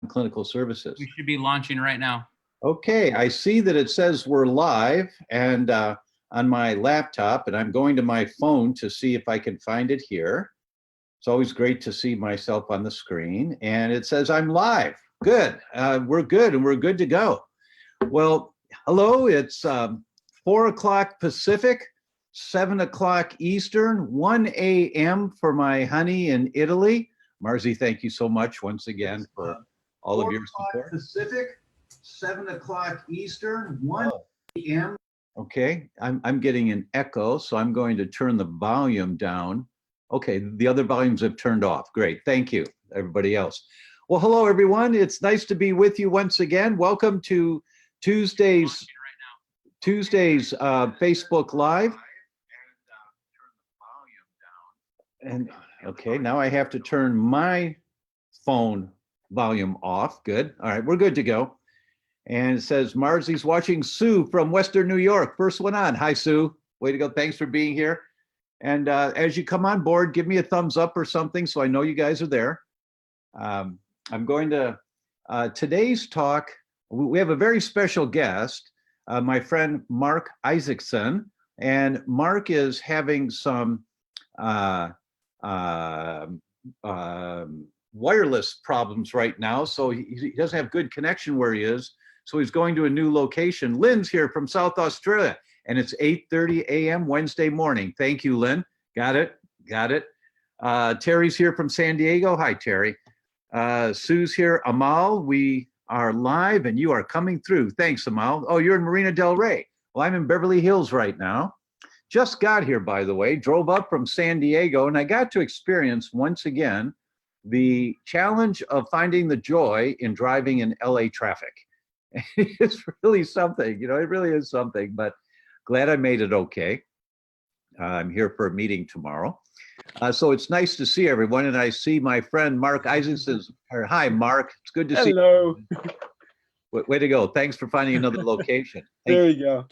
Clinical Services. We should be launching right now. Okay, I see that it says we're live and on my laptop, and I'm going to my phone to see if I can find it here. It's always great to see myself on the screen, and it says I'm live. Good, we're good, and we're good to go. Well, hello, it's 4 o'clock Pacific, 7 o'clock Eastern, 1 a.m. for my honey in Italy. Marzi, thank you so much once again for all of your support. Pacific, 7 o'clock Eastern, 1 a.m. Okay, I'm getting an echo, so I'm going to turn the volume down. Okay, the other volumes have turned off. Great, thank you, everybody else. Well, hello, everyone. It's nice to be with you once again. Welcome to Tuesday's Facebook Live. And okay, now I have to turn my phone volume off. Good. All right, we're good to go. And it says Marzi's watching Sue from Western New York. First one on. Hi, Sue. Way to go. Thanks for being here. And as you come on board, give me a thumbs up or something so I know you guys are there. I'm going to, today's talk, we have a very special guest, my friend Marc Isaacson. And Marc is having some wireless problems right now, so he doesn't have good connection where he is, so he's going to a new location. Lynn's here from South Australia, and it's 8:30 a.m. Wednesday morning. Thank you, Lynn. Got it. Terry's here from San Diego. Hi, Terry. Sue's here. Amal, we are live, and you are coming through. Thanks, Amal. Oh, you're in Marina Del Rey. Well, I'm in Beverly Hills right now. Just got here, by the way, drove up from San Diego, and I got to experience once again the challenge of finding the joy in driving in LA traffic. It's really something, you know, it really is something, but glad I made it okay. I'm here for a meeting tomorrow. So it's nice to see everyone, and I see my friend Marc Isaacson. Hi, Marc. It's good to see you. Hello. Way to go. Thanks for finding another location. There you go.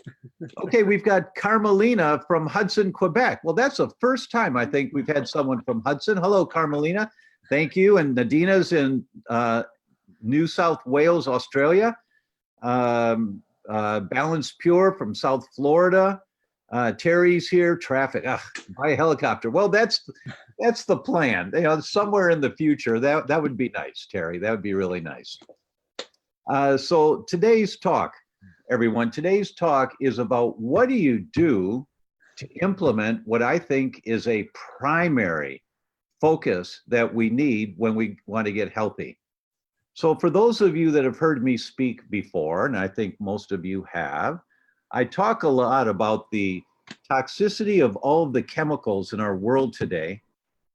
Okay, we've got Carmelina from Hudson, Quebec. Well, that's the first time I think we've had someone from Hudson. Hello, Carmelina. Thank you. And Nadina's in New South Wales, Australia. Balance Pure from South Florida. Terry's here. Traffic. By helicopter. Well, that's the plan. You know, somewhere in the future, that would be nice, Terry. That would be really nice. So today's talk, everyone, today's talk is about what do you do to implement what I think is a primary focus that we need when we want to get healthy. So for those of you that have heard me speak before, and I think most of you have, I talk a lot about the toxicity of all of the chemicals in our world today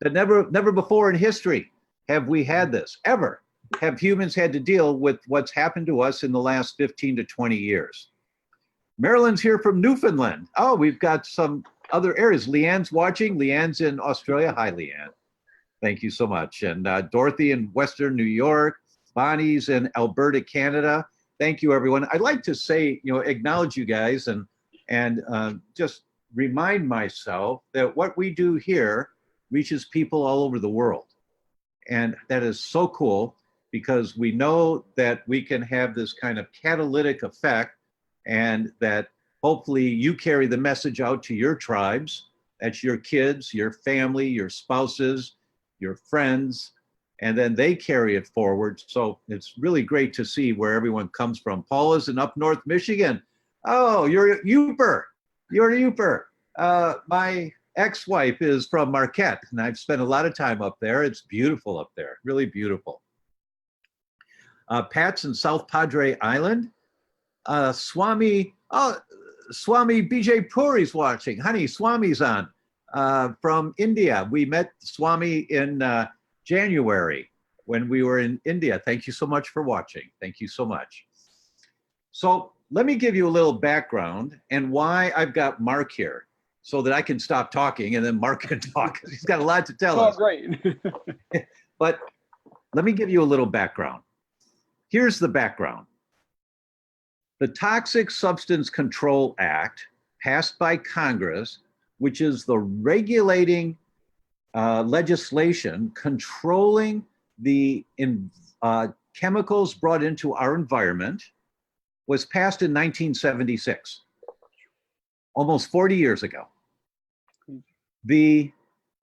that never before in history have we had this, ever. Have humans had to deal with what's happened to us in the last 15 to 20 years. Marilyn's here from Newfoundland. Oh, we've got some other areas. Leanne's watching. Leanne's in Australia. Hi, Leanne. Thank you so much. And Dorothy in Western New York. Bonnie's in Alberta, Canada. Thank you, everyone. I'd like to say, you know, acknowledge you guys and just remind myself that what we do here reaches people all over the world. And that is so cool, because we know that we can have this kind of catalytic effect, and that hopefully you carry the message out to your tribes. That's your kids, your family, your spouses, your friends, and then they carry it forward. So it's really great to see where everyone comes from. Paula's in up north Michigan. Oh, you're a Youper. You're a Youper. My ex-wife is from Marquette, and I've spent a lot of time up there. It's beautiful up there, really beautiful. Pat's in South Padre Island. Swami BJ Puri's watching. Honey, Swami's on from India. We met Swami in January when we were in India. Thank you so much for watching. Thank you so much. So let me give you a little background and why I've got Marc here, so that I can stop talking and then Marc can talk, because he's got a lot to tell us. Oh, great. But let me give you a little background. Here's the background. The Toxic Substance Control Act, passed by Congress, which is the regulating legislation controlling the chemicals brought into our environment was passed in 1976, almost 40 years ago. The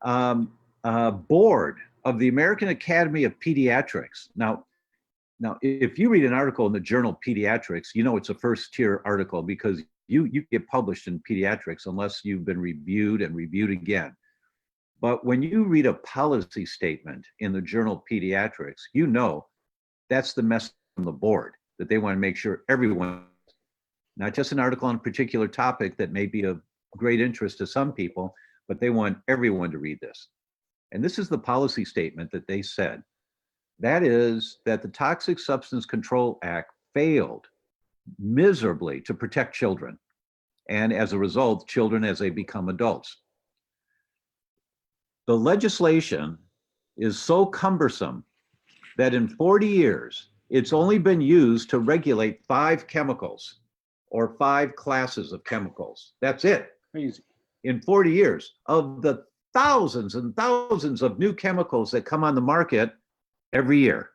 board of the American Academy of Pediatrics. Now, if you read an article in the journal Pediatrics, you know it's a first-tier article because you get published in Pediatrics unless you've been reviewed and reviewed again. But when you read a policy statement in the journal Pediatrics, you know that's the message from the board, that they want to make sure everyone, not just an article on a particular topic that may be of great interest to some people, but they want everyone to read this. And this is the policy statement that they said. That is that the Toxic Substance Control Act failed miserably to protect children. And as a result, children as they become adults. The legislation is so cumbersome that in 40 years, it's only been used to regulate 5 chemicals or 5 classes of chemicals. That's it. Crazy. In 40 years, of the thousands and thousands of new chemicals that come on the market every year,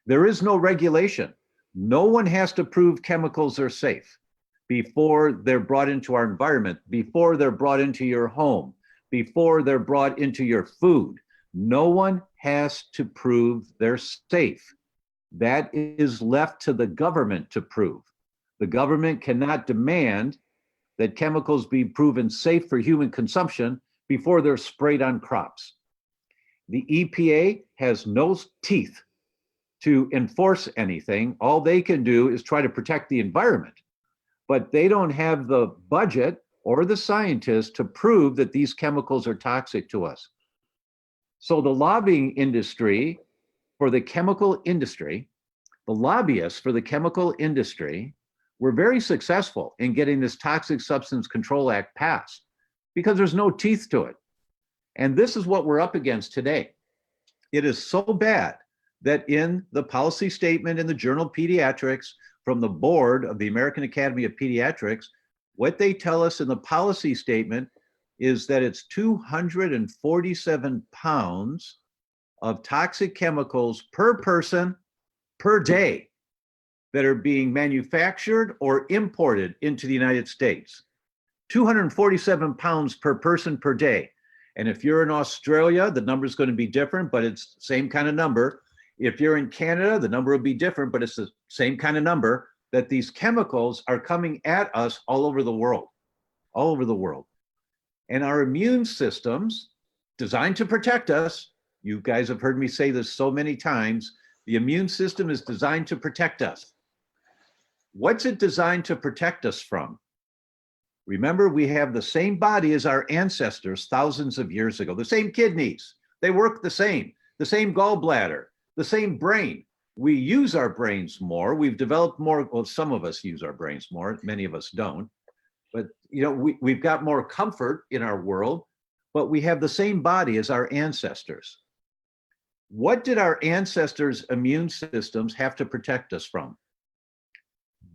there is no regulation. No one has to prove chemicals are safe before they're brought into our environment, before they're brought into your home, before they're brought into your food. No one has to prove they're safe. That is left to the government to prove. The government cannot demand that chemicals be proven safe for human consumption before they're sprayed on crops. The EPA has no teeth to enforce anything. All they can do is try to protect the environment, but they don't have the budget or the scientists to prove that these chemicals are toxic to us. So the lobbying industry for the chemical industry, the lobbyists for the chemical industry were very successful in getting this Toxic Substance Control Act passed because there's no teeth to it. And this is what we're up against today. It is so bad that in the policy statement in the journal Pediatrics from the board of the American Academy of Pediatrics, what they tell us in the policy statement is that it's 247 pounds of toxic chemicals per person per day that are being manufactured or imported into the United States. 247 pounds per person per day. And if you're in Australia, the number is going to be different, but it's the same kind of number. If you're in Canada, the number will be different, but it's the same kind of number, that these chemicals are coming at us all over the world, all over the world. And our immune systems, designed to protect us, you guys have heard me say this so many times, the immune system is designed to protect us. What's it designed to protect us from? Remember, we have the same body as our ancestors thousands of years ago, the same kidneys, they work the same gallbladder, the same brain. We use our brains more, we've developed more, well, some of us use our brains more, many of us don't. But you know, we've got more comfort in our world, but we have the same body as our ancestors. What did our ancestors' immune systems have to protect us from?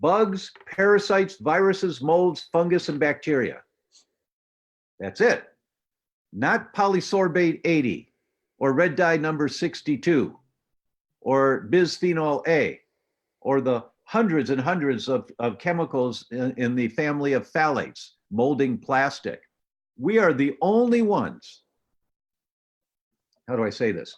Bugs, parasites, viruses, molds, fungus, and bacteria. That's it. Not polysorbate 80 or red dye number 62 or bisphenol A or the hundreds and hundreds of chemicals in the family of phthalates, molding plastic. We are the only ones. How do I say this?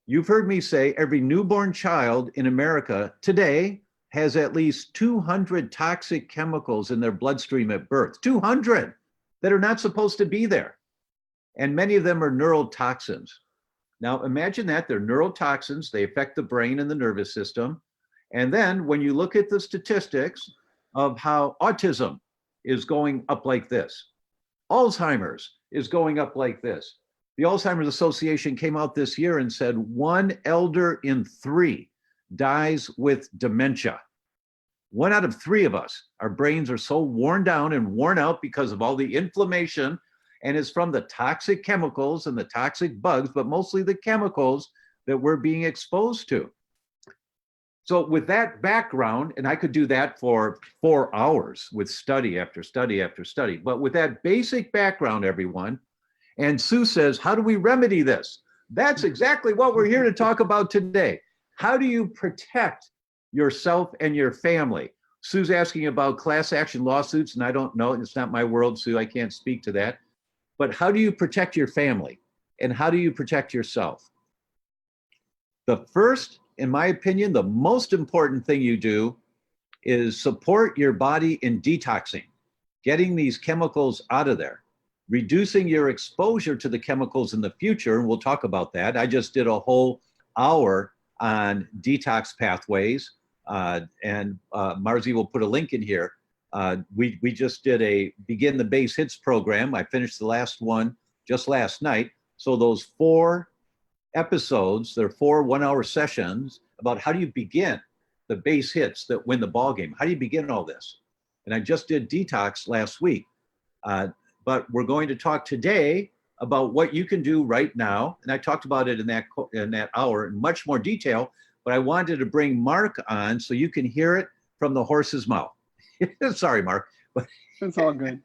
You've heard me say every newborn child in America today has at least 200 toxic chemicals in their bloodstream at birth, 200 that are not supposed to be there. And many of them are neurotoxins. Now imagine that, they're neurotoxins, they affect the brain and the nervous system. And then when you look at the statistics of how autism is going up like this, Alzheimer's is going up like this. The Alzheimer's Association came out this year and said 1 elder in 3 dies with dementia. 1 out of 3 of us, our brains are so worn down and worn out because of all the inflammation, and it's from the toxic chemicals and the toxic bugs, but mostly the chemicals that we're being exposed to. So with that background, and I could do that for 4 hours with study after study after study, but with that basic background, everyone, and Sue says, how do we remedy this? That's exactly what we're here to talk about today. how do you protect yourself and your family? Sue's asking about class action lawsuits, and I don't know, it's not my world, Sue, I can't speak to that. But how do you protect your family? And how do you protect yourself? The first, in my opinion, the most important thing you do is support your body in detoxing, getting these chemicals out of there, reducing your exposure to the chemicals in the future. And we'll talk about that. I just did a whole hour on detox pathways, and Marzi will put a link in here. We just did a Begin the Base Hits program. I finished the last one just last night. So those 4 episodes, they're 4 one-hour sessions about how do you begin the base hits that win the ball game. How do you begin all this? And I just did detox last week. But we're going to talk today about what you can do right now. And I talked about it in that hour in much more detail, but I wanted to bring Marc on so you can hear it from the horse's mouth. Sorry, Marc. It's all good.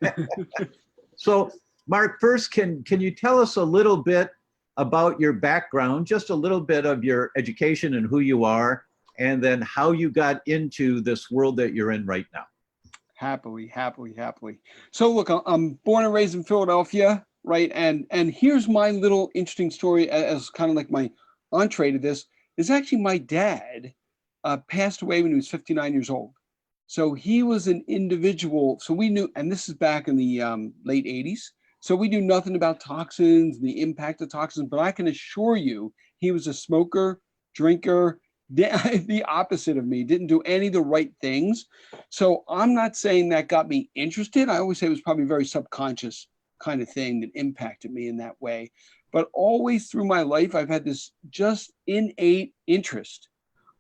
So Marc, first, can you tell us a little bit about your background, just a little bit of your education and who you are, and then how you got into this world that you're in right now? Happily. So look, I'm born and raised in Philadelphia, right? And here's my little interesting story as kind of like my entree to this, is actually my dad passed away when he was 59 years old. So he was an individual. So we knew, and this is back in the late 80s. So we knew nothing about toxins, the impact of toxins, but I can assure you he was a smoker, drinker, the opposite of me, didn't do any of the right things. So I'm not saying that got me interested. I always say it was probably a very subconscious kind of thing that impacted me in that way. But always through my life, I've had this just innate interest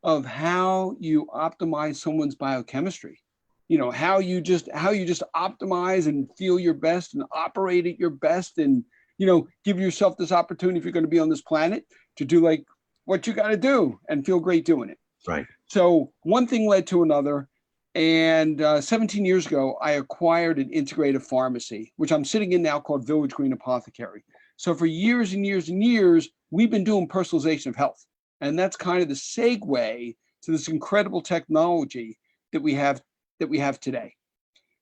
of how you optimize someone's biochemistry. You know, how you just optimize and feel your best and operate at your best, and, you know, give yourself this opportunity, if you're going to be on this planet, to do like what you got to do and feel great doing it. Right. So one thing led to another. And 17 years ago, I acquired an integrative pharmacy, which I'm sitting in now, called Village Green Apothecary. So for years and years and years, we've been doing personalization of health. And that's kind of the segue to this incredible technology that we have today.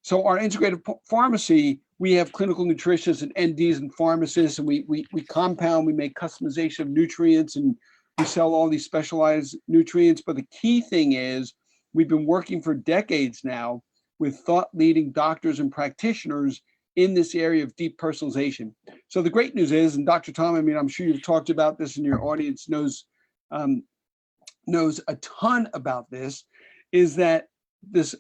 So our integrative pharmacy, we have clinical nutritionists and NDs and pharmacists, and we compound, we make customization of nutrients, and we sell all these specialized nutrients. But the key thing is, we've been working for decades now with thought-leading doctors and practitioners in this area of deep personalization. So the great news is, and Dr. Tom, I mean, I'm sure you've talked about this and your audience knows a ton about this, is that this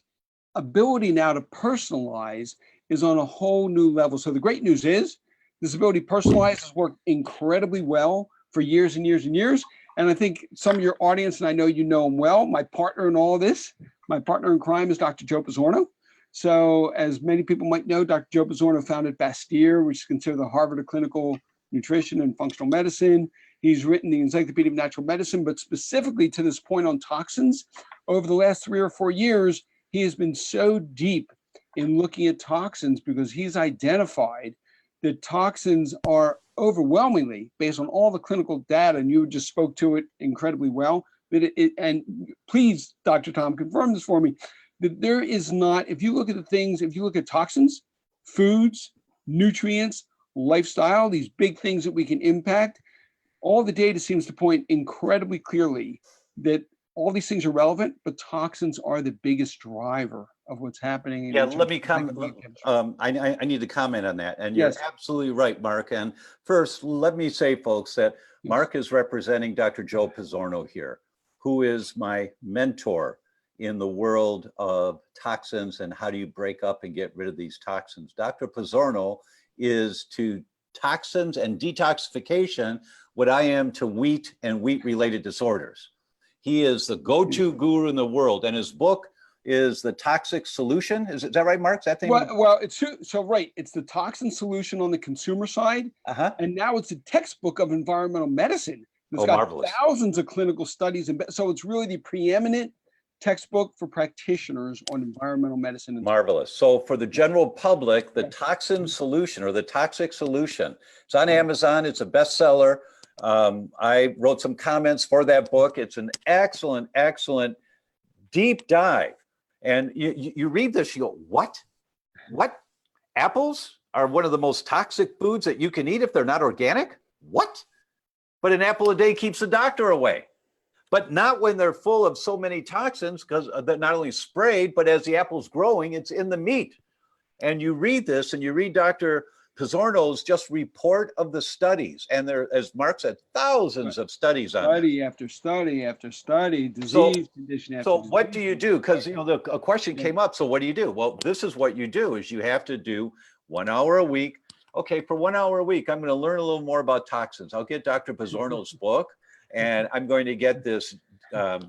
ability now to personalize is on a whole new level. So the great news is this ability to personalize has worked incredibly well for years and years and years. And I think some of your audience, and I know you know him well, my partner in all of this, my partner in crime is Dr. Joe Pizzorno. So as many people might know, Dr. Joe Pizzorno founded Bastyr, which is considered the Harvard of Clinical Nutrition and Functional Medicine. He's written the Encyclopedia of Natural Medicine, but specifically to this point on toxins, over the last 3 or 4 years, he has been so deep in looking at toxins because he's identified that toxins are overwhelmingly, based on all the clinical data, and you just spoke to it incredibly well, that and please, Dr. Tom, confirm this for me, that there is not, if you look at the things, if you look at toxins, foods, nutrients, lifestyle, these big things that we can impact, all the data seems to point incredibly clearly that all these things are relevant, but toxins are the biggest driver of what's happening. Yeah, let me comment. I need to comment on that. And yes, you're absolutely right, Marc. And first, let me say, folks, that Marc is representing Dr. Joe Pizzorno here, who is my mentor in the world of toxins and how do you break up and get rid of these toxins. Dr. Pizzorno is to toxins and detoxification what I am to wheat and wheat-related disorders. He is the go-to guru in the world, and his book is The Toxic Solution. Is that right, Marc? Is that thing? Well, it's so right. It's the toxin solution on the consumer side, and now it's a textbook of environmental medicine. It's got marvelous. Thousands of clinical studies, and so it's really the preeminent textbook for practitioners on environmental medicine. Marvelous. So for the general public, the toxin solution or the toxic solution, it's on Amazon. It's a bestseller. I wrote some comments for that book. It's an excellent, excellent deep dive. And you read this, you go, what? What? Apples are one of the most toxic foods that you can eat if they're not organic? What? But an apple a day keeps the doctor away. But not when they're full of so many toxins, because they're not only sprayed, but as the apple's growing, it's in the meat. And you read this and you read Dr. Pizzorno's just report of the studies. And there, as Mark said, thousands of studies on study after study after study, disease condition after So disease. what do you do? Because a question came up. So what do you do? Well, this is what you do: is you have to do 1 hour a week. Okay, for 1 hour a week, I'm going to learn a little more about toxins. I'll get Dr. Pizzorno's book, and I'm going to get this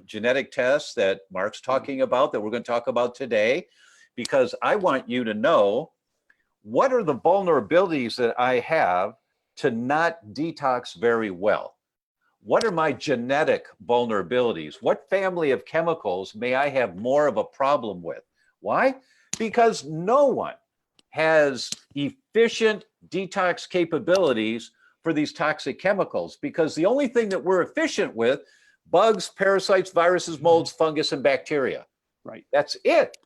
genetic test that Mark's talking about, that we're going to talk about today, because I want you to know what are the vulnerabilities that I have to not detox very well. What are my genetic vulnerabilities? What family of chemicals may I have more of a problem with? Why? Because no one has efficient detox capabilities for these toxic chemicals, because the only thing that we're efficient with, bugs, parasites, viruses, molds, fungus, and bacteria. Right. That's it.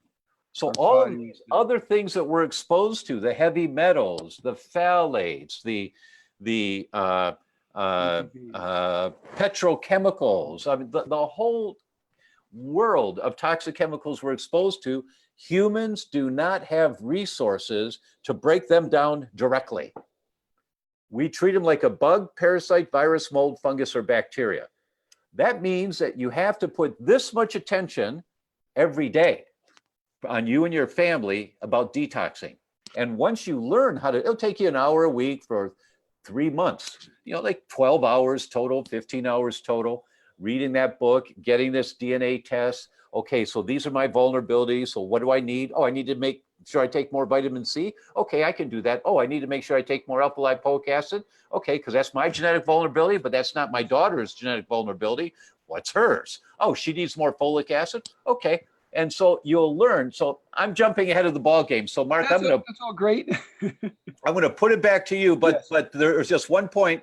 So all of these other things that we're exposed to, the heavy metals, the phthalates, the petrochemicals, I mean, the whole world of toxic chemicals we're exposed to, humans do not have resources to break them down directly. We treat them like a bug, parasite, virus, mold, fungus, or bacteria. That means that you have to put this much attention every day on you and your family about detoxing. And once you learn how to, it'll take you an hour a week for 3 months, like 12 hours total, 15 hours total, reading that book, getting this DNA test. Okay, so these are my vulnerabilities. So what do I need? Oh, I need to make sure I take more vitamin C. Okay, I can do that. Oh, I need to make sure I take more alpha lipoic acid. Okay, because that's my genetic vulnerability, but that's not my daughter's genetic vulnerability. What's hers? Oh, she needs more folic acid. Okay. And so you'll learn. So I'm jumping ahead of the ball game. So Mark, That's all great. I'm going to put it back to you, but Yes. but there's just one point.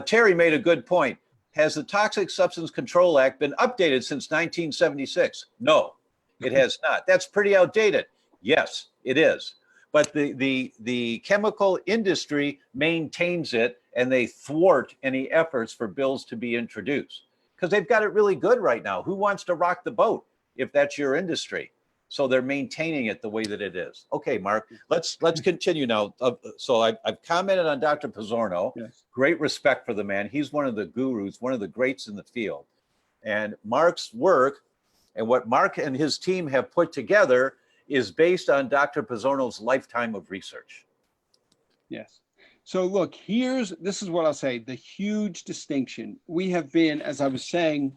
Terry made a good point. Has the Toxic Substance Control Act been updated since 1976? No, it has not. That's pretty outdated. Yes, it is. But the chemical industry maintains it, and they thwart any efforts for bills to be introduced because they've got it really good right now. Who wants to rock the boat if that's your industry? So they're maintaining it the way that it is. Okay, Mark, let's continue now. So I've commented on Dr. Pizzorno. Yes. Great respect for the man. He's one of the gurus, one of the greats in the field. And Mark's work and what Mark and his team have put together is based on Dr. Pizzorno's lifetime of research. Yes. So look, this is what I'll say, the huge distinction. We have been, as I was saying,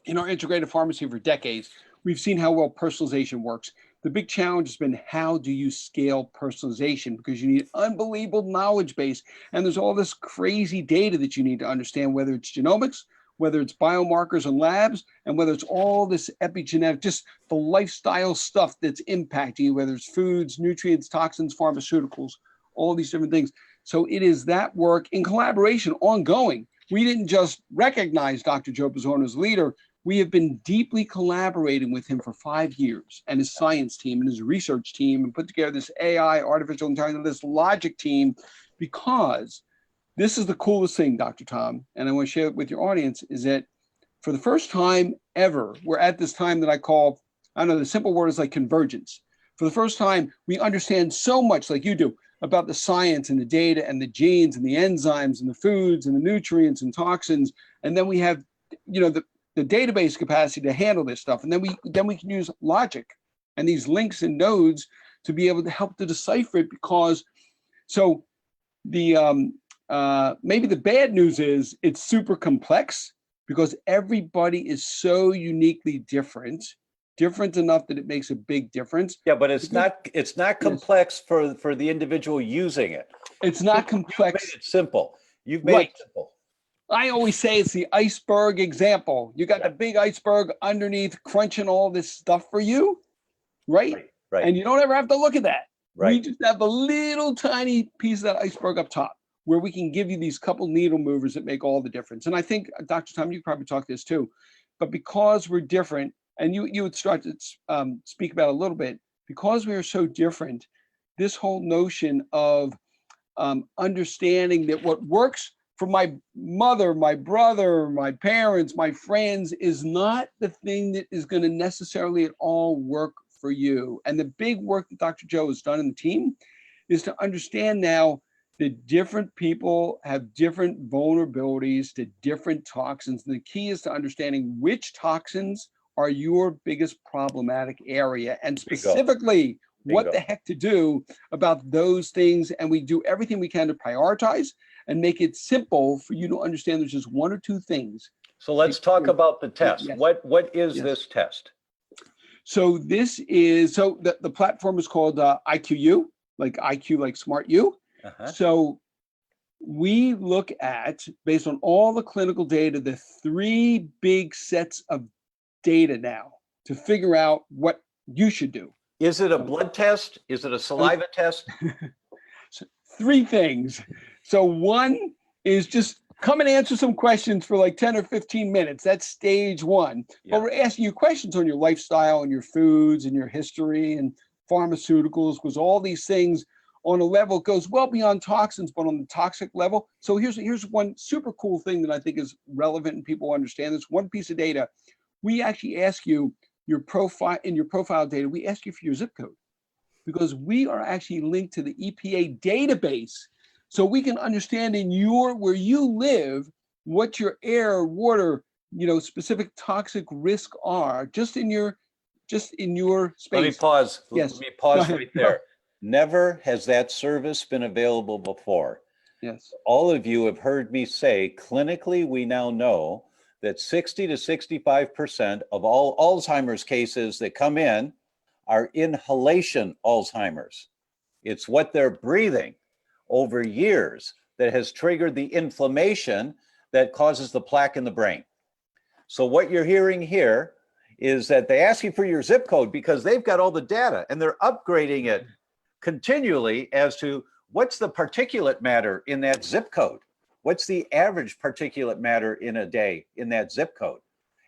in our integrated pharmacy for decades, we've seen how well personalization works. The big challenge has been, how do you scale personalization? Because you need unbelievable knowledge base. And there's all this crazy data that you need to understand, whether it's genomics, whether it's biomarkers and labs, and whether it's all this epigenetic, just the lifestyle stuff that's impacting you, whether it's foods, nutrients, toxins, pharmaceuticals, all these different things. So it is that work in collaboration ongoing. We didn't just recognize Dr. Joe Pizzorno as leader. We have been deeply collaborating with him for 5 years, and his science team and his research team, and put together this AI, artificial intelligence, this logic team, because this is the coolest thing, Dr. Tom, and I want to share it with your audience, is that for the first time ever, we're at this time that I call, I don't know, the simple word is like convergence. For the first time, we understand so much, like you do, about the science and the data and the genes and the enzymes and the foods and the nutrients and toxins, and then we have, the database capacity to handle this stuff. And then we can use logic and these links and nodes to be able to help to decipher it, because so the maybe the bad news is it's super complex because everybody is so uniquely different enough that it makes a big difference. Yeah, but it's not complex for the individual using it. It's not complex. You've made it simple. You've made it simple. I always say it's the iceberg example. You got the big iceberg underneath crunching all this stuff for you, right? And you don't ever have to look at that. Right. We just have a little tiny piece of that iceberg up top. where we can give you these couple needle movers that make all the difference. And I think, Dr. Tom, you probably talk this too, but because we're different, and you would start to speak about a little bit, because we are so different, this whole notion of understanding that what works for my mother, my brother, my parents, my friends is not the thing that is going to necessarily at all work for you. And the big work that Dr. Joe has done in the team is to understand now that different people have different vulnerabilities to different toxins. And the key is to understanding which toxins are your biggest problematic area, and specifically what the heck to do about those things. And we do everything we can to prioritize and make it simple for you to understand there's just one or two things. So let's talk about the test. Yes. What is this test? So this is, so the platform is called IQYOU, like IQ, like smart you. So we look at, based on all the clinical data, the three big sets of data now to figure out what you should do. Is it a blood test? Is it a saliva test? So three things. So one is just come and answer some questions for like 10 or 15 minutes. That's stage one. Yeah. But we're asking you questions on your lifestyle and your foods and your history and pharmaceuticals, because all these things on a level goes well beyond toxins, but on the toxic level. So here's one super cool thing that I think is relevant and people understand this. One piece of data, we actually ask you your profile, in your profile data, we ask you for your zip code, because we are actually linked to the EPA database. So we can understand in where you live, what your air, water, specific toxic risk are just in your space. Let me pause. Yes. Let me pause right there. Never has that service been available before. Yes. All of you have heard me say, clinically, we now know that 60 to 65% of all Alzheimer's cases that come in are inhalation Alzheimer's. It's what they're breathing over years that has triggered the inflammation that causes the plaque in the brain. So what you're hearing here is that they ask you for your zip code because they've got all the data and they're upgrading it continually as to what's the particulate matter in that zip code. What's the average particulate matter in a day in that zip code?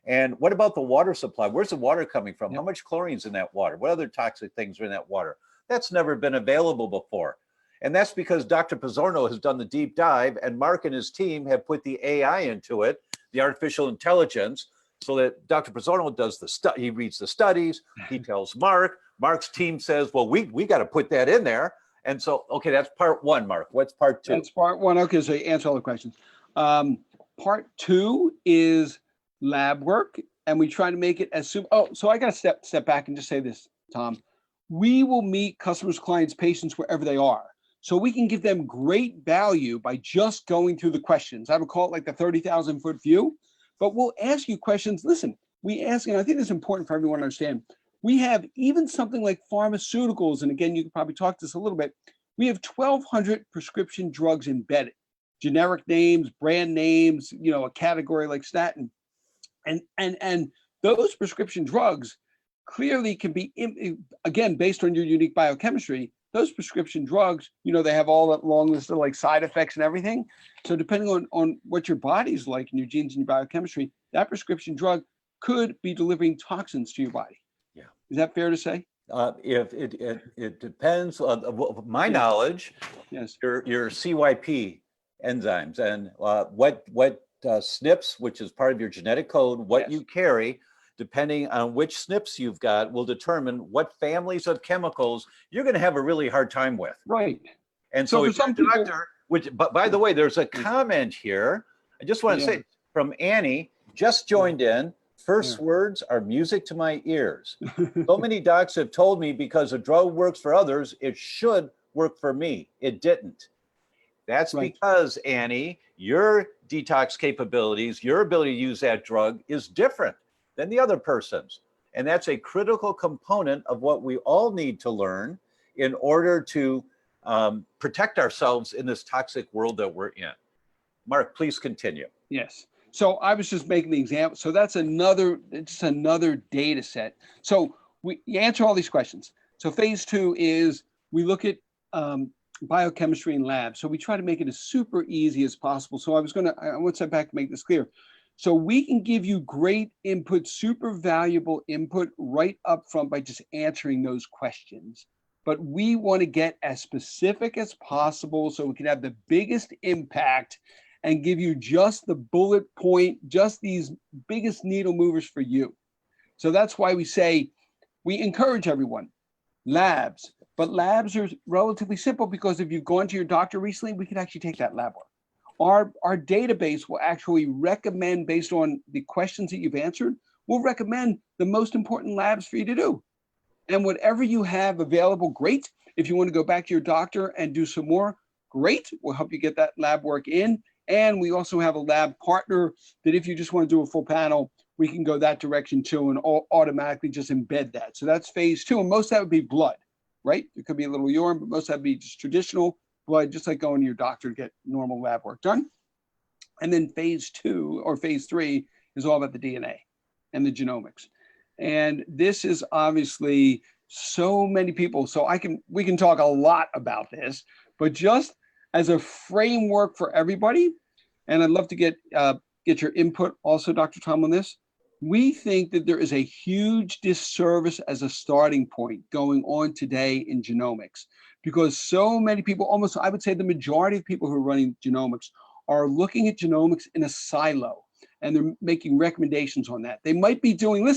And what about the water supply? Where's the water coming from? How much chlorine's in that water? What other toxic things are in that water? That's never been available before. And that's because Dr. Pizzorno has done the deep dive, and Mark and his team have put the AI into it, the artificial intelligence, so that Dr. Pizzorno does he reads the studies, he tells Mark, Mark's team says, well, we got to put that in there. And so, okay, that's part one, Mark. What's part two? That's part one. Okay, so you answer all the questions. Part two is lab work, and we try to make it as soon. Oh, so I got to step back and just say this, Tom. We will meet customers, clients, patients wherever they are. So we can give them great value by just going through the questions. I would call it like the 30,000-foot view, but we'll ask you questions. Listen, we ask, and I think it's important for everyone to understand, we have even something like pharmaceuticals, and again, you can probably talk to this a little bit. We have 1,200 prescription drugs embedded, generic names, brand names, a category like statin. And those prescription drugs clearly can be, again, based on your unique biochemistry, those prescription drugs, they have all that long list of like side effects and everything. So depending on what your body's like and your genes and your biochemistry, that prescription drug could be delivering toxins to your body. Yeah. Is that fair to say? If it depends on my knowledge, yes, your CYP enzymes and what SNPs, which is part of your genetic code, what you carry, depending on which SNPs you've got, will determine what families of chemicals you're going to have a really hard time with. Right. And so if some doctor, but by the way, there's a comment here. I just want to say from Annie, just joined in. First words are music to my ears. So many docs have told me because a drug works for others, it should work for me. It didn't. That's because, Annie, your detox capabilities, your ability to use that drug is different than the other person's. And that's a critical component of what we all need to learn in order to protect ourselves in this toxic world that we're in. Mark, please continue. Yes. So I was just making the example. So that's another data set. So you answer all these questions. So phase two is we look at biochemistry and lab. So we try to make it as super easy as possible. So I want to step back to make this clear. So we can give you great input, super valuable input right up front by just answering those questions. But we want to get as specific as possible so we can have the biggest impact and give you just the bullet point, just these biggest needle movers for you. So that's why we say, we encourage everyone, labs, but labs are relatively simple because if you've gone to your doctor recently, we can actually take that lab work. Our database will actually recommend, based on the questions that you've answered, we'll recommend the most important labs for you to do. And whatever you have available, great. If you want to go back to your doctor and do some more, great. We'll help you get that lab work in. And we also have a lab partner that if you just want to do a full panel, we can go that direction too and automatically just embed that. So that's phase 2. And most of that would be blood, right? It could be a little urine, but most of that would be just traditional blood, just like going to your doctor to get normal lab work done. And then phase 2 or phase 3 is all about the DNA and the genomics. And this is obviously so many people. So we can talk a lot about this, but just as a framework for everybody, and I'd love to get your input also, Dr. Tom, on this. We think that there is a huge disservice as a starting point going on today in genomics, because so many people, almost I would say the majority of people who are running genomics are looking at genomics in a silo, and they're making recommendations on that. They might be doing,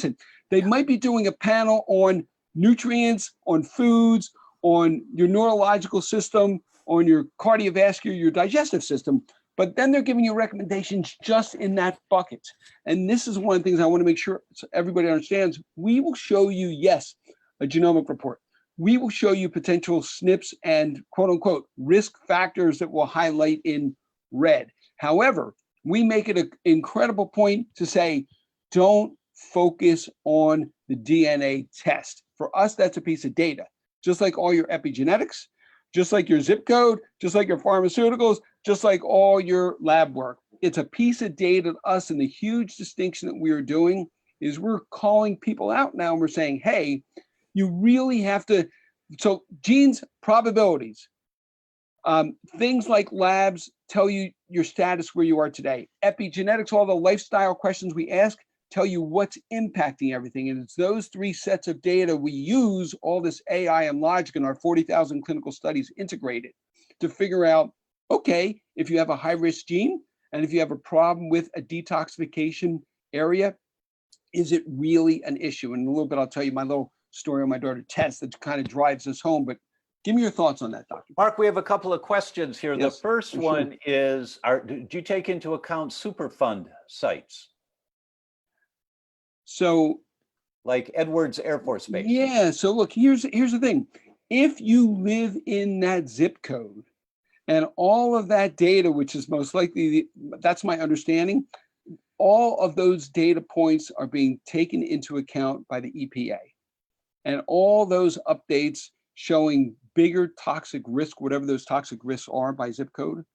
they might be doing a panel on nutrients, on foods, on your neurological system, on your cardiovascular, your digestive system, but then they're giving you recommendations just in that bucket. And this is one of the things I want to make sure everybody understands. We will show you, yes, a genomic report. We will show you potential SNPs and quote unquote risk factors that will highlight in red. However, we make it an incredible point to say, don't focus on the DNA test. For us, that's a piece of data, just like all your epigenetics, just like your zip code, just like your pharmaceuticals, just like all your lab work. It's a piece of data to us, and the huge distinction that we are doing is we're calling people out now and we're saying, hey, you really have to, so genes, probabilities, things like labs tell you your status where you are today. Epigenetics, all the lifestyle questions we ask, tell you what's impacting everything. And it's those 3 sets of data we use, all this AI and logic in our 40,000 clinical studies integrated to figure out, okay, if you have a high-risk gene and if you have a problem with a detoxification area, is it really an issue? And in a little bit, I'll tell you my little story on my daughter Tess that kind of drives us home. But give me your thoughts on that, Doctor. Mark, we have a couple of questions here. Yes, the first one is, do you take into account Superfund sites? So, like Edwards Air Force Base? Yeah, so look, here's the thing. If you live in that zip code and all of that data, which is most likely, that's my understanding, all of those data points are being taken into account by the EPA. And all those updates showing bigger toxic risk, whatever those toxic risks are by zip code,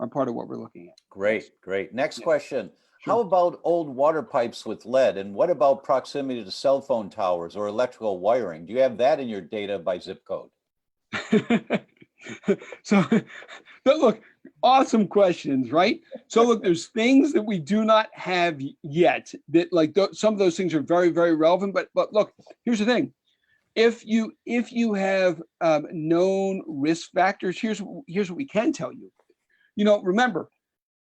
are part of what we're looking at. Great, great. Next question. Sure. How about old water pipes with lead? And what about proximity to cell phone towers or electrical wiring? Do you have that in your data by zip code? So, look, awesome questions, right? So look, there's things that we do not have yet that some of those things are very, very relevant. But look, here's the thing. If you have known risk factors, here's what we can tell you. Remember,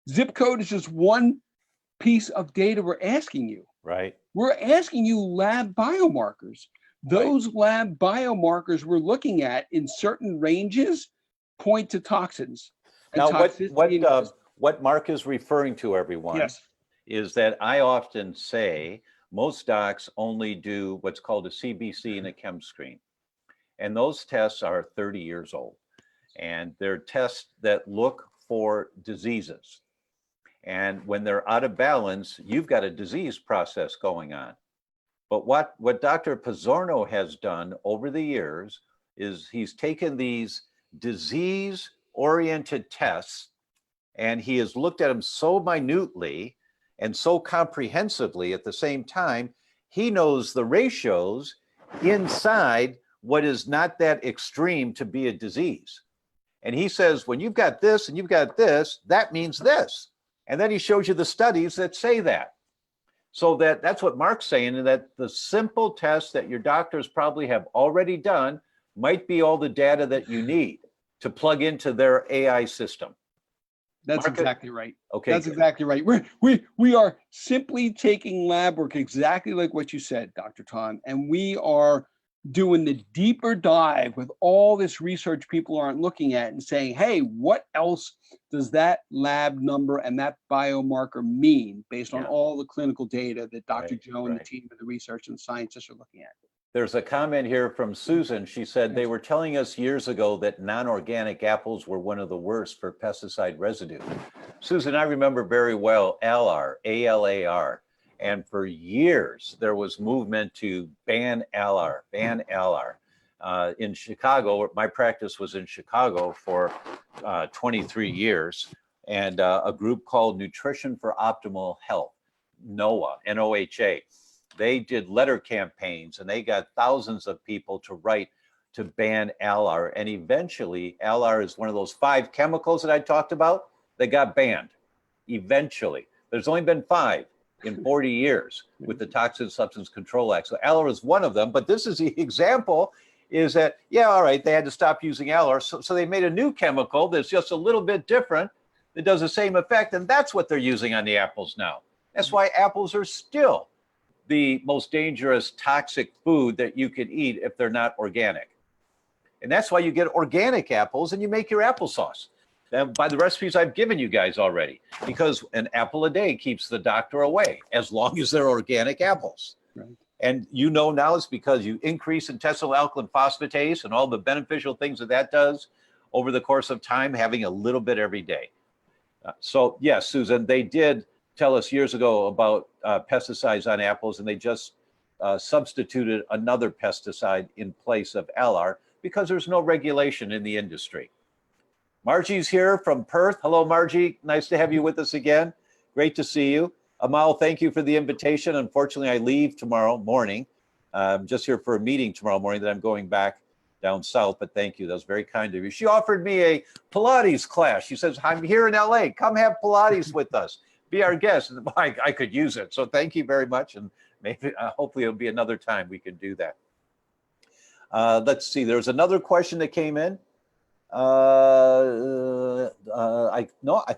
zip code is just one piece of data we're asking you. Right. We're asking you lab biomarkers. Those lab biomarkers we're looking at in certain ranges point to toxins. Now, what Mark is referring to, everyone, is that I often say most docs only do what's called a CBC and a chem screen. And those tests are 30 years old. And they're tests that look for diseases. And when they're out of balance, you've got a disease process going on. But what Dr. Pizzorno has done over the years is he's taken these disease-oriented tests and he has looked at them so minutely and so comprehensively at the same time, he knows the ratios inside what is not that extreme to be a disease. And he says, when you've got this and you've got this, that means this. And then he shows you the studies that say that. So that's what Mark's saying, and that the simple tests that your doctors probably have already done might be all the data that you need to plug into their AI system. That's Mark, exactly right. Okay. That's good. exactly right. We are simply taking lab work exactly like what you said, Dr. Tom, and we are doing the deeper dive with all this research people aren't looking at and saying, hey, what else does that lab number and that biomarker mean based on all the clinical data that Dr. Joe and the team and the research and the scientists are looking at? There's a comment here from Susan. She said they were telling us years ago that non-organic apples were one of the worst for pesticide residue. Susan, I remember very well ALAR, A-L-A-R. And for years, there was movement to ban ALAR, ban ALAR. In Chicago, my practice was in Chicago for 23 years, and a group called Nutrition for Optimal Health, NOAA, N-O-H-A. They did letter campaigns, and they got thousands of people to write to ban ALAR. And eventually, ALAR is one of those 5 chemicals that I talked about that got banned. Eventually. There's only been 5 in 40 years with the Toxin Substance Control Act. So ALAR is one of them, but this is the example is that, yeah, all right, they had to stop using ALAR. So they made a new chemical that's just a little bit different that does the same effect. And that's what they're using on the apples now. That's why apples are still the most dangerous toxic food that you could eat if they're not organic. And that's why you get organic apples and you make your applesauce. By the recipes I've given you guys already, because an apple a day keeps the doctor away as long as they're organic apples. Right. And you know now it's because you increase intestinal alkaline phosphatase and all the beneficial things that does over the course of time, having a little bit every day. So yes, Susan, they did tell us years ago about pesticides on apples, and they just substituted another pesticide in place of ALAR because there's no regulation in the industry. Margie's here from Perth. Hello, Margie. Nice to have you with us again. Great to see you. Amal, thank you for the invitation. Unfortunately, I leave tomorrow morning. I'm just here for a meeting tomorrow morning that I'm going back down south, but thank you. That was very kind of you. She offered me a Pilates class. She says, I'm here in LA. Come have Pilates with us. Be our guest. I could use it. So thank you very much. And maybe, hopefully it'll be another time we can do that. Let's see. There's another question that came in. I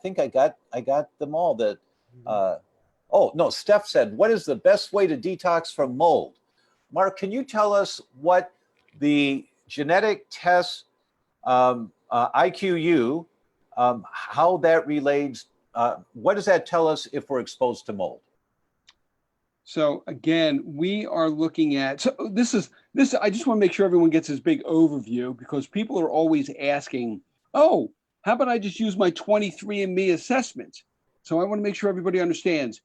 think I got them all. That oh no, Steph said, what is the best way to detox from mold? Mark, can you tell us what the genetic test IQYOU, how that relates? What does that tell us if we're exposed to mold? So again, we are looking at, so this, I just want to make sure everyone gets this big overview, because people are always asking, oh, how about I just use my 23andMe assessment? So I want to make sure everybody understands.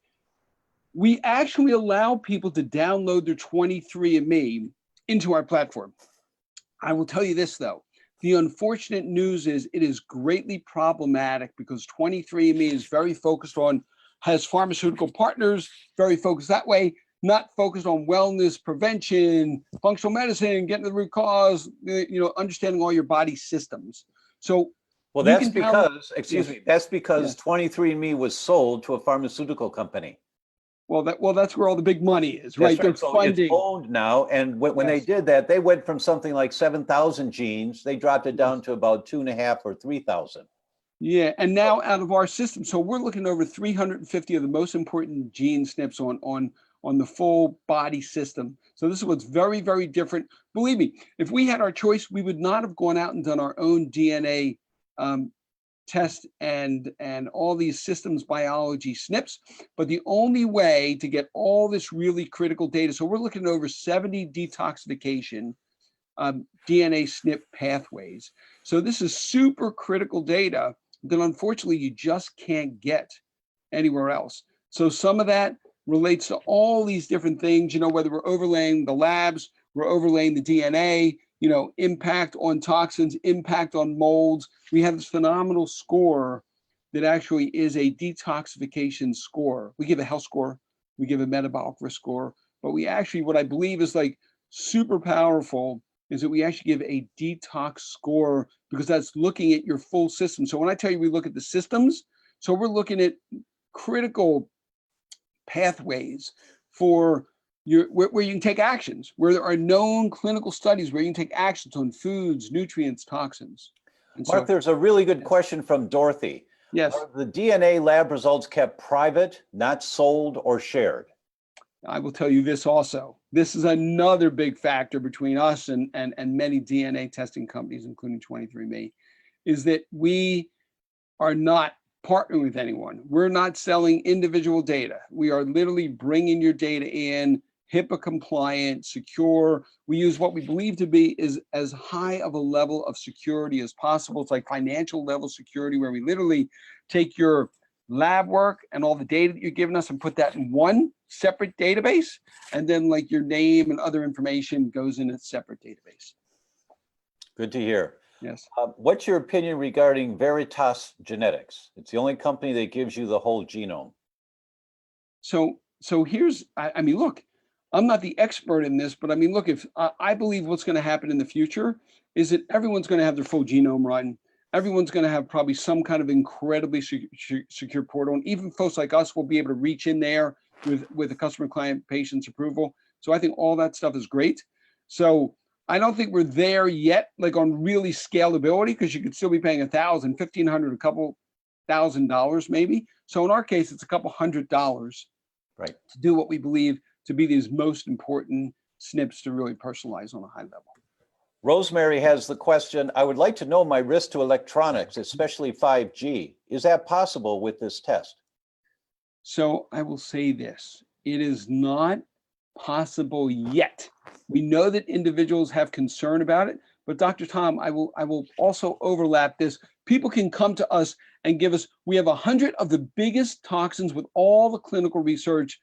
We actually allow people to download their 23andMe into our platform. I will tell you this though, the unfortunate news is it is greatly problematic because 23andMe is very focused on, has pharmaceutical partners, very focused that way, not focused on wellness, prevention, functional medicine, getting to the root cause, understanding all your body systems. So, well, that's because, excuse me, that's because 23andMe was sold to a pharmaceutical company. Well, that's where all the big money is, right? That's right. So funding. it's owned now, and when they did that, they went from something like 7,000 genes, they dropped it down to about 2,500 or 3,000. Yeah, and now out of our system, so we're looking over 350 of the most important gene SNPs on the full body system. So this is what's very, very different. Believe me, if we had our choice, we would not have gone out and done our own DNA test and all these systems biology SNPs. But the only way to get all this really critical data, so we're looking at over 70 detoxification DNA SNP pathways. So this is super critical data that unfortunately you just can't get anywhere else. So some of that relates to all these different things, whether we're overlaying the labs, we're overlaying the DNA, impact on toxins, impact on molds. We have this phenomenal score that actually is a detoxification score. We give a health score, we give a metabolic risk score, but we actually, what I believe is like super powerful, is that we actually give a detox score, because that's looking at your full system. So when I tell you we look at the systems, so we're looking at critical pathways for where you can take actions, where there are known clinical studies where you can take actions on foods, nutrients, toxins. And Mark, so, there's a really good yes. question from Dorothy. Yes, Are the DNA lab results kept private, not sold or shared? I will tell you this also. This is another big factor between us and many DNA testing companies, including 23andMe, is that we are not partnering with anyone. We're not selling individual data. We are literally bringing your data in, HIPAA compliant, secure. We use what we believe to be is as high of a level of security as possible. It's like financial level security, where we literally take your lab work and all the data that you're giving us and put that in one separate database. And then like your name and other information goes in a separate database. Good to hear. Yes. What's your opinion regarding Veritas Genetics? It's the only company that gives you the whole genome. So here's, I mean, look, I'm not the expert in this, but I mean, look, if I believe what's going to happen in the future is that everyone's going to have their full genome run. Everyone's going to have probably some kind of incredibly secure portal. And even folks like us will be able to reach in there with a customer, client, patient's approval. So I think all that stuff is great. So I don't think we're there yet, like on really scalability, because you could still be paying $1,000, $1,500, a couple $1,000 maybe. So in our case, it's a couple $100, right, to do what we believe to be these most important SNPs to really personalize on a high level. Rosemary has the question, I would like to know my risk to electronics, especially 5G. Is that possible with this test? So I will say this, it is not possible yet. We know that individuals have concern about it, but Dr. Tom, I will also overlap this. People can come to us and give us, we have 100 of the biggest toxins with all the clinical research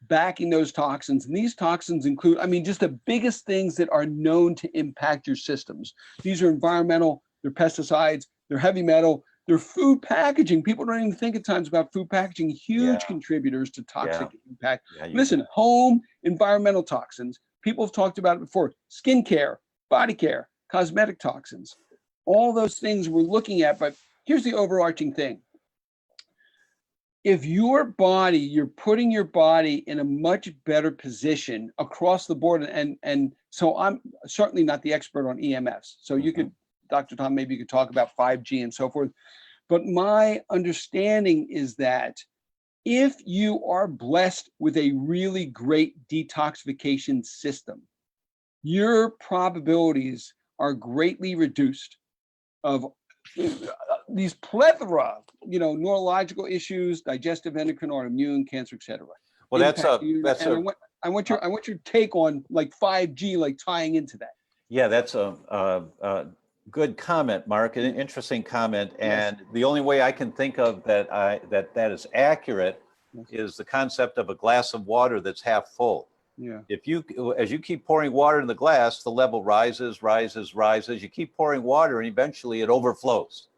backing those toxins. And these toxins include, I mean, just the biggest things that are known to impact your systems. These are environmental, they're pesticides, they're heavy metal, they're food packaging. People don't even think at times about food packaging, huge contributors to toxic impact. Listen, home environmental toxins, people have talked about it before, skincare, body care, cosmetic toxins, all those things we're looking at. But here's the overarching thing. If your body, you're putting your body in a much better position across the board, and so I'm certainly not the expert on EMFs. So you could, Dr. Tom, maybe you could talk about 5G and so forth. But my understanding is that if you are blessed with a really great detoxification system, your probabilities are greatly reduced of these plethora, neurological issues, digestive, endocrine, autoimmune, cancer, etc. Well, I want your take on like 5G, like tying into that. Yeah, that's a good comment, Mark. An interesting comment, and the only way I can think of that is accurate is the concept of a glass of water that's half full. Yeah. As you keep pouring water in the glass, the level rises. You keep pouring water, and eventually it overflows.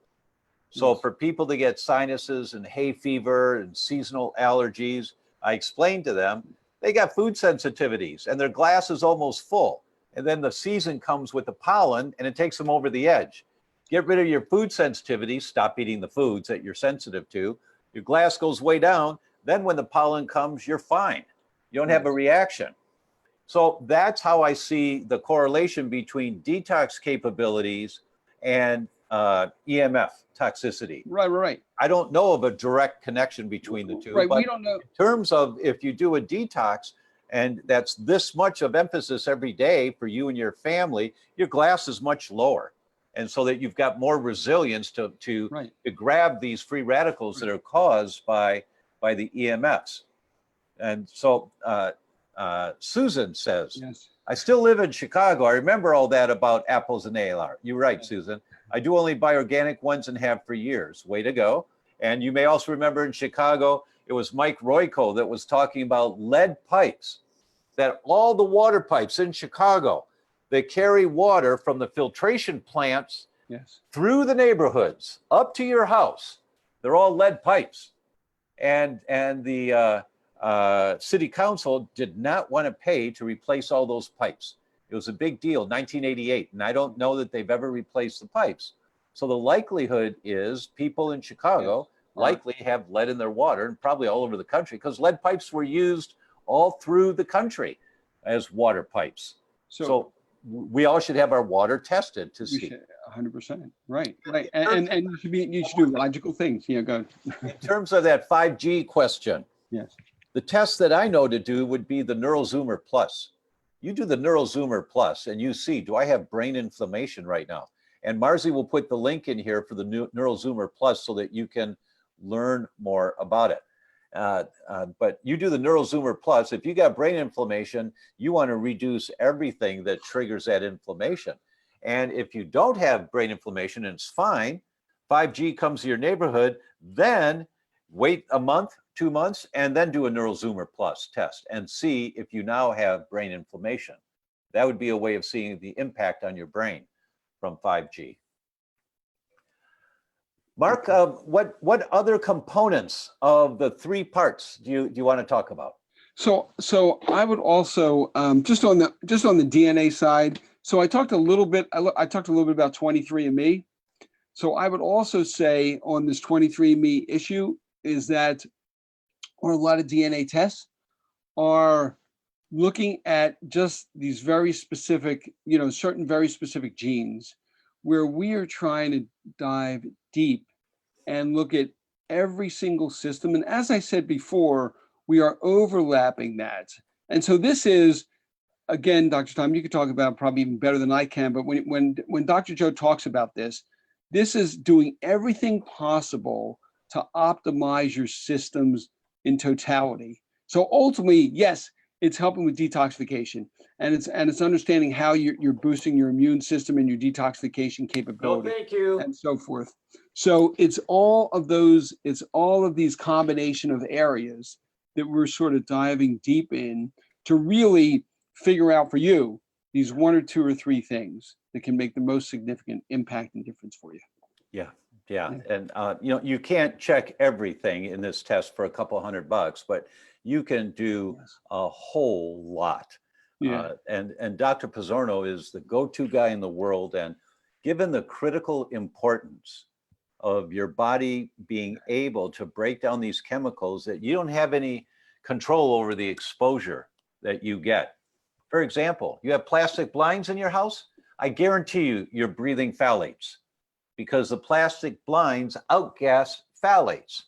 So for people to get sinuses and hay fever and seasonal allergies, I explained to them, they got food sensitivities and their glass is almost full. And then the season comes with the pollen and it takes them over the edge. Get rid of your food sensitivity, stop eating the foods that you're sensitive to. Your glass goes way down. Then when the pollen comes, you're fine. You don't have a reaction. So that's how I see the correlation between detox capabilities and EMF toxicity. Right. I don't know of a direct connection between the two. Right, but we don't know. In terms of if you do a detox, and that's this much of emphasis every day for you and your family, your glass is much lower. And so that you've got more resilience to grab these free radicals that are caused by the EMFs. And so Susan says, I still live in Chicago. I remember all that about apples and ALR. You're right, Susan. I do only buy organic ones and have for years. Way to go. And you may also remember in Chicago, it was Mike Royko that was talking about lead pipes, that all the water pipes in Chicago, they carry water from the filtration plants through the neighborhoods up to your house. They're all lead pipes. And the city council did not want to pay to replace all those pipes. It was a big deal, 1988, and I don't know that they've ever replaced the pipes. So the likelihood is people in Chicago likely have lead in their water, and probably all over the country, because lead pipes were used all through the country as water pipes. So we all should have our water tested to see. 100%. Right. And you should do logical things. Yeah, go ahead. In terms of that 5G question, Yes. the test that I know to do would be the NeuroZoomer Plus. You do the NeuroZoomer Plus and you see, do I have brain inflammation right now? And Marzi will put the link in here for the NeuroZoomer Plus so that you can learn more about it. But you do the NeuroZoomer Plus. If you got brain inflammation, you want to reduce everything that triggers that inflammation. And if you don't have brain inflammation and it's fine, 5G comes to your neighborhood, then wait a month, 2 months, and then do a NeuroZoomer Plus test and see if you now have brain inflammation. That would be a way of seeing the impact on your brain from 5G. Mark, what other components of the 3 parts do you want to talk about? So I would also just on the DNA side. So I talked a little bit. I talked a little bit about 23andMe. So I would also say on this 23andMe issue is that, or a lot of DNA tests are looking at just these very specific, certain very specific genes, where we are trying to dive deep and look at every single system. And as I said before, we are overlapping that. And so this is, again, Dr. Tom, you could talk about it probably even better than I can, but when Dr. Joe talks about this is doing everything possible to optimize your systems in totality. So ultimately, yes, it's helping with detoxification, and it's understanding how you're boosting your immune system and your detoxification capability. Thank you. And so forth. So it's all of these combination of areas that we're sort of diving deep in to really figure out for you these 1 or 2 or 3 things that can make the most significant impact and difference for you. Yeah. And you can't check everything in this test for a couple $100, but you can do a whole lot. Yeah. And Dr. Pizzorno is the go-to guy in the world. And given the critical importance of your body being able to break down these chemicals, that you don't have any control over the exposure that you get. For example, you have plastic blinds in your house. I guarantee you're breathing phthalates because the plastic blinds outgas phthalates.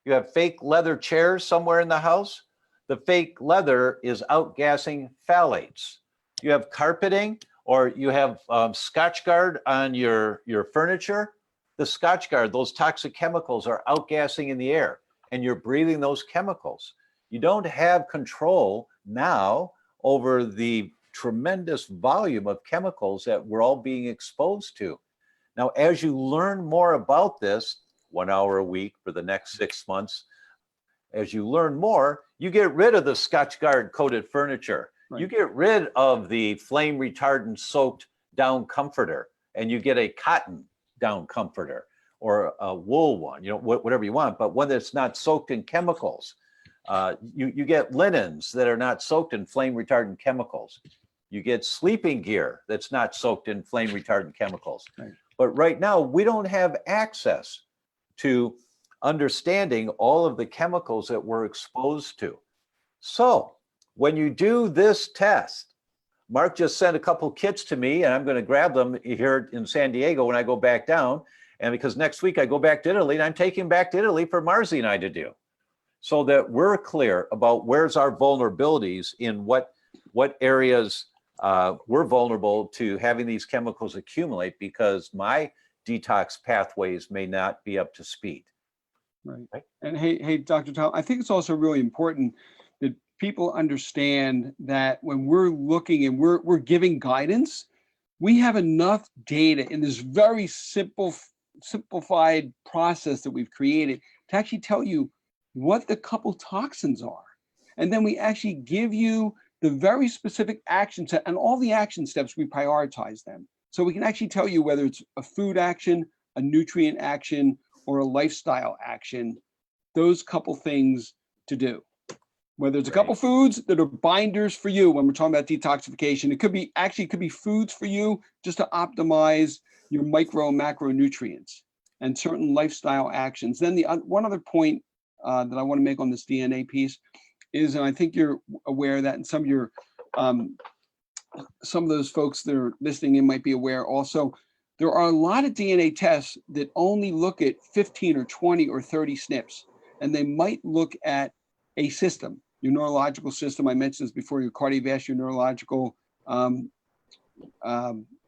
You have fake leather chairs somewhere in the house. The fake leather is outgassing phthalates. You have carpeting, or you have Scotchgard on your furniture. The Scotchgard, those toxic chemicals are outgassing in the air, and you're breathing those chemicals. You don't have control now over the tremendous volume of chemicals that we're all being exposed to. Now, as you learn more about this, 1 hour a week for the next 6 months, as you learn more, you get rid of the Scotchgard coated furniture. Right. You get rid of the flame retardant soaked down comforter, and you get a cotton down comforter or a wool one, whatever you want, but one that's not soaked in chemicals. You get linens that are not soaked in flame retardant chemicals. You get sleeping gear that's not soaked in flame retardant chemicals. Right. But right now, we don't have access to understanding all of the chemicals that we're exposed to. So when you do this test, Mark just sent a couple kits to me, and I'm going to grab them here in San Diego when I go back down. And because next week I go back to Italy, and I'm taking back to Italy for Marzi and I to do, so that we're clear about where's our vulnerabilities, in what areas we're vulnerable to having these chemicals accumulate, because my detox pathways may not be up to speed. Right. And hey, Dr. Tom, I think it's also really important that people understand that when we're looking and we're giving guidance, we have enough data in this very simplified process that we've created to actually tell you what the couple toxins are. And then we actually give you the very specific action set, and all the action steps, we prioritize them. So we can actually tell you whether it's a food action, a nutrient action, or a lifestyle action, those couple things to do. whether it's a couple foods that are binders for you when we're talking about detoxification. It could be foods for you just to optimize your micro and macronutrients and certain lifestyle actions. Then the one other point that I want to make on this DNA piece is, and I think you're aware of that, and some of those folks that are listening in might be aware also, there are a lot of DNA tests that only look at 15 or 20 or 30 SNPs, and they might look at a system, your neurological system. I mentioned this before, your cardiovascular, neurological,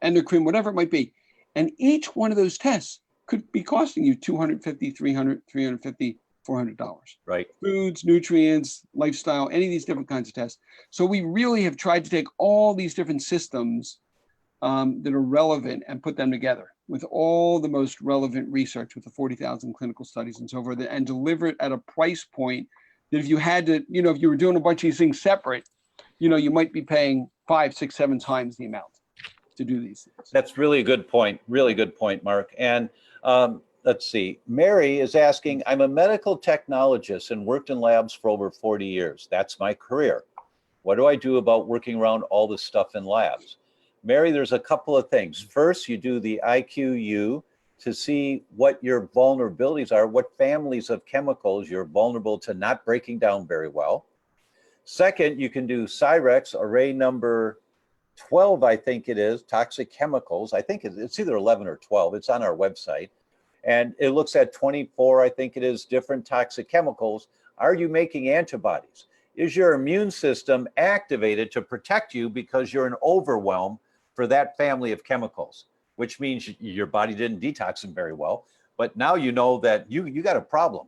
endocrine, whatever it might be. And each one of those tests could be costing you $250, $300, $350, $400. Right. Foods, nutrients, lifestyle, any of these different kinds of tests. So we really have tried to take all these different systems that are relevant and put them together with all the most relevant research with the 40,000 clinical studies and so forth, and deliver it at a price point that if you had to, if you were doing a bunch of these things separate, you might be paying 5, 6, 7 times the amount to do these things. That's really a good point. Really good point, Mark. And let's see. Mary is asking, I'm a medical technologist and worked in labs for over 40 years. That's my career. What do I do about working around all this stuff in labs? Mary, there's a couple of things. First, you do the IQYOU to see what your vulnerabilities are, what families of chemicals you're vulnerable to not breaking down very well. Second, you can do Cyrex array number 12, I think it is, toxic chemicals. I think it's either 11 or 12. It's on our website. And it looks at 24, I think it is, different toxic chemicals. Are you making antibodies? Is your immune system activated to protect you because you're in overwhelm for that family of chemicals, which means your body didn't detox them very well. But now you know that you got a problem,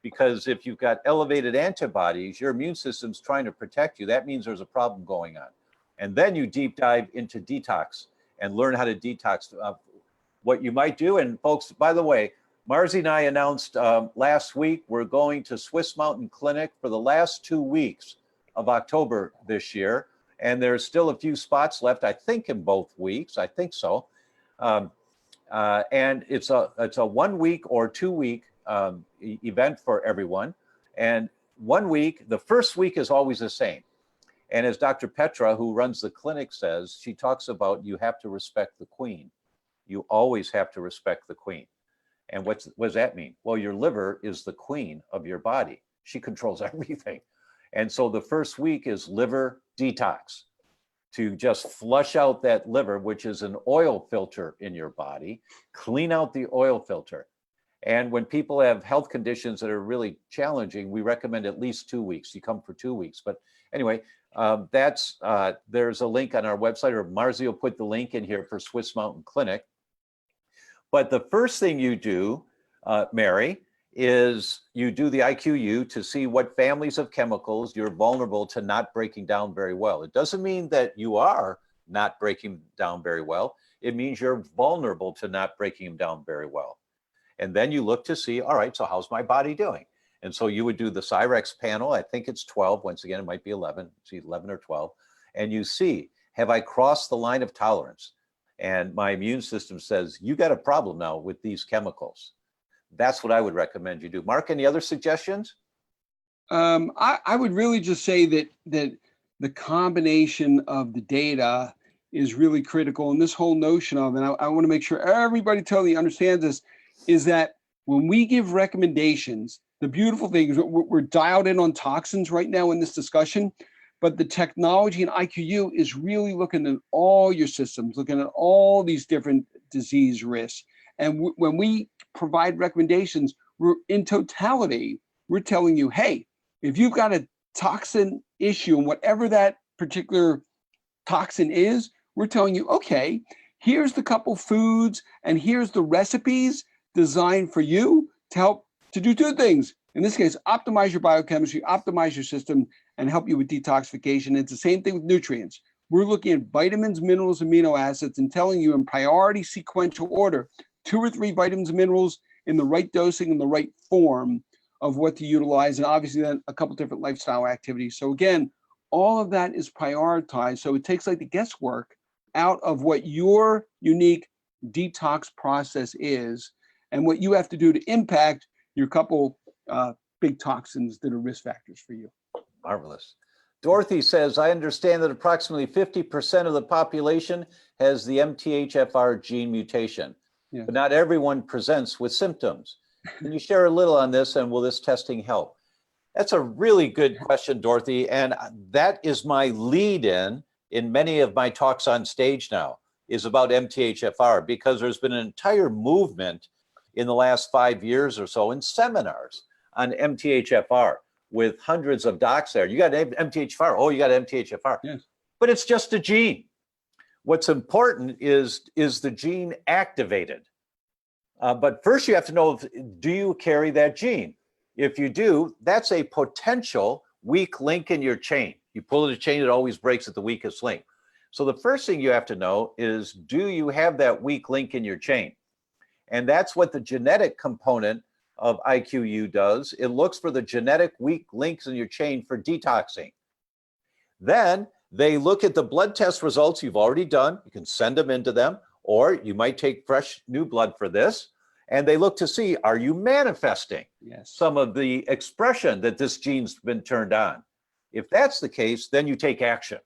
because if you've got elevated antibodies, your immune system's trying to protect you. That means there's a problem going on. And then you deep dive into detox and learn how to detox. What you might do, and folks, by the way, Marzi and I announced last week, we're going to Swiss Mountain Clinic for the last 2 weeks of October this year. And there's still a few spots left, I think, in both weeks. I think so. And it's a 1 week or 2 week event for everyone. And 1 week, the first week is always the same. And as Dr. Petra, who runs the clinic, says, she talks about you have to respect the queen. You always have to respect the queen. And what does that mean? Well, your liver is the queen of your body. She controls everything. And so the first week is liver detox, to just flush out that liver, which is an oil filter in your body, clean out the oil filter. And when people have health conditions that are really challenging, we recommend at least 2 weeks. You come for 2 weeks. But anyway, there's a link on our website, or Marzi will put the link in here for Swiss Mountain Clinic. But the first thing you do, Mary, is you do the IQYOU to see what families of chemicals you're vulnerable to not breaking down very well. It doesn't mean that you are not breaking down very well. It means you're vulnerable to not breaking them down very well. And then you look to see, all right, so how's my body doing? And so you would do the Cyrex panel. I think it's 12. Once again, it might be 11. See, 11 or 12. And you see, have I crossed the line of tolerance? And my immune system says, you got a problem now with these chemicals. That's what I would recommend you do. Mark, any other suggestions? I would really just say that the combination of the data is really critical. And this whole notion of, and I want to make sure everybody totally understands this, is that when we give recommendations, the beautiful thing is we're dialed in on toxins right now in this discussion, but the technology in IQYOU is really looking at all your systems, looking at all these different disease risks. And when we provide recommendations, we're in totality, we're telling you, hey, if you've got a toxin issue and whatever that particular toxin is, we're telling you, okay, here's the couple foods and here's the recipes designed for you to help to do 2 things. In this case, optimize your biochemistry, optimize your system, and help you with detoxification. It's the same thing with nutrients. We're looking at vitamins, minerals, amino acids, and telling you in priority sequential order, 2 or 3 vitamins and minerals in the right dosing and the right form of what to utilize, and obviously then a couple different lifestyle activities. So again, all of that is prioritized. So it takes like the guesswork out of what your unique detox process is and what you have to do to impact your couple big toxins that are risk factors for you. Marvelous. Dorothy says, I understand that approximately 50% of the population has the MTHFR gene mutation, Yeah. but not everyone presents with symptoms. Can you share a little on this, and will this testing help? That's a really good question, Dorothy, and that is my lead in many of my talks on stage now, is about MTHFR, because there's been an entire movement in the last 5 years or so in seminars on MTHFR with hundreds of docs there. You got MTHFR, oh, you got MTHFR. Yes. But it's just a gene. What's important is the gene activated? But first you have to know, do you carry that gene? If you do, that's a potential weak link in your chain. You pull the chain, it always breaks at the weakest link. So the first thing you have to know is, do you have that weak link in your chain? And that's what the genetic component of IQYOU does. It looks for the genetic weak links in your chain for detoxing. Then they look at the blood test results you've already done. You can send them into them, or you might take fresh new blood for this. And they look to see, are you manifesting some of the expression that this gene's been turned on? If that's the case, then you take action.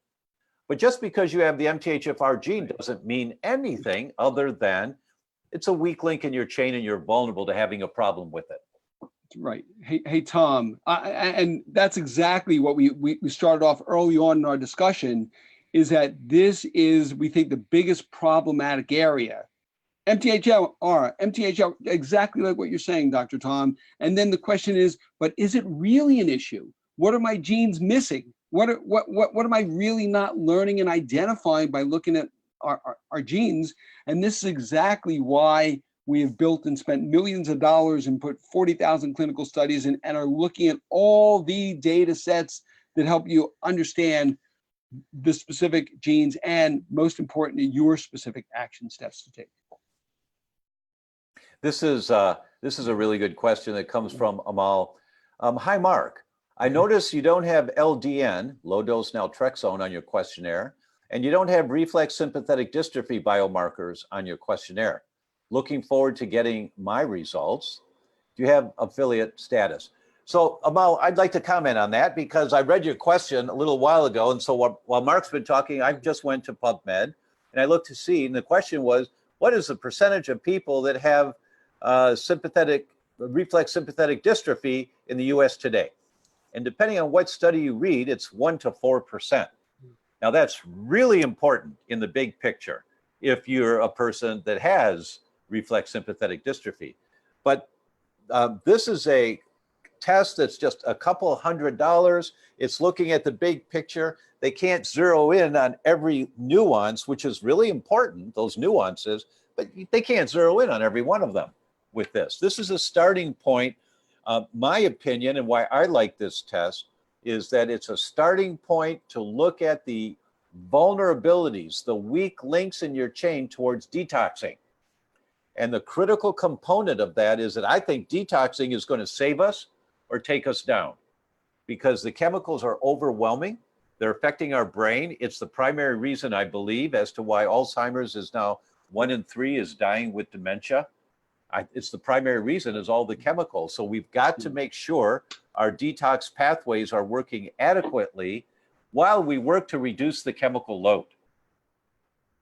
But just because you have the MTHFR gene doesn't mean anything other than it's a weak link in your chain and you're vulnerable to having a problem with it. Right. Hey, Tom, and that's exactly what we started off early on in our discussion, is that this is, we think, the biggest problematic area. MTHFR, exactly like what you're saying, Dr. Tom. And then the question is, but is it really an issue? What are my genes missing? What am I really not learning and identifying by looking at our genes? And this is exactly why we have built and spent millions of dollars and put 40,000 clinical studies in, and are looking at all the data sets that help you understand the specific genes and, most importantly, your specific action steps to take. This is a really good question that comes from Amal. Hi, Mark. I notice you don't have LDN, low-dose naltrexone, on your questionnaire, and you don't have reflex sympathetic dystrophy biomarkers on your questionnaire. Looking forward to getting my results. Do you have affiliate status? So, Amal, I'd like to comment on that because I read your question a little while ago, and so while Mark's been talking, I just went to PubMed, and I looked to see, and the question was, what is the percentage of people that have reflex sympathetic dystrophy in the US today? And depending on what study you read, it's 1 to 4%. Now that's really important in the big picture if you're a person that has reflex sympathetic dystrophy. But this is a test that's just a couple $100. It's looking at the big picture. They can't zero in on every nuance, which is really important, those nuances, but they can't zero in on every one of them with this. This is a starting point. My opinion, and why I like this test, is that it's a starting point to look at the vulnerabilities, the weak links in your chain towards detoxing. And the critical component of that is that I think detoxing is going to save us or take us down, because the chemicals are overwhelming. They're affecting our brain. It's the primary reason, I believe, as to why Alzheimer's is now 1 in 3 is dying with dementia. It's the primary reason is all the chemicals. So we've got to make sure our detox pathways are working adequately while we work to reduce the chemical load.